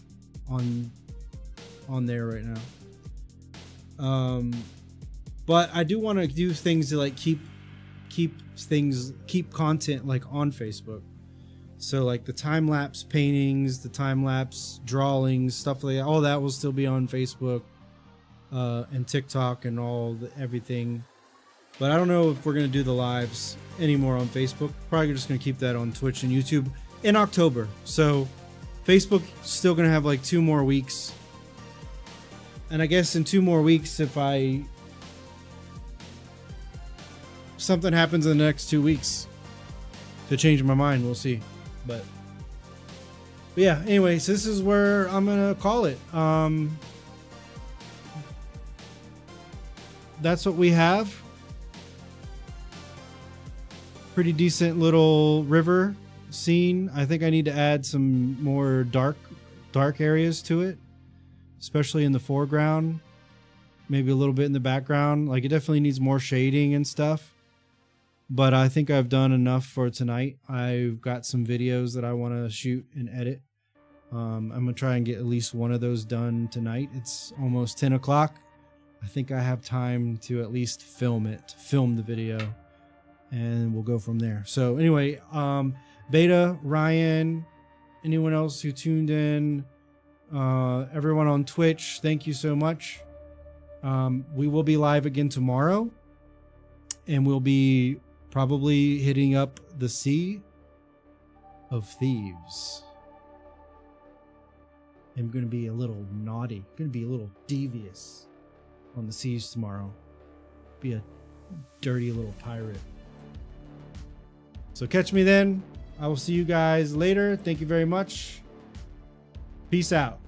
Speaker 1: on there right now. But I do want to do things to like keep content like on Facebook. So like the time-lapse paintings, the time-lapse drawings, stuff like that, all that will still be on Facebook and TikTok and everything. But I don't know if we're going to do the lives anymore on Facebook. Probably just going to keep that on Twitch and YouTube in October. So Facebook still going to have like 2 more weeks. And I guess in 2 more weeks, if something happens in the next 2 weeks to change my mind, we'll see. But yeah, anyways, this is where I'm gonna call it. That's what we have. pretty decent little river scene. I think I need to add some more dark areas to it, especially in the foreground, maybe a little bit in the background. Like, it definitely needs more shading and stuff, but I think I've done enough for tonight. I've got some videos that I want to shoot and edit. I'm gonna try and get at least one of those done tonight. It's almost 10 o'clock. I think I have time to at least film the video, and we'll go from there. So anyway, Beta, Ryan, anyone else who tuned in, everyone on Twitch, thank you so much. We will be live again tomorrow, and we'll be probably hitting up the Sea of Thieves. I'm going to be a little naughty, going to be a little devious on the seas tomorrow. Be a dirty little pirate. So catch me then. I will see you guys later. Thank you very much. Peace out.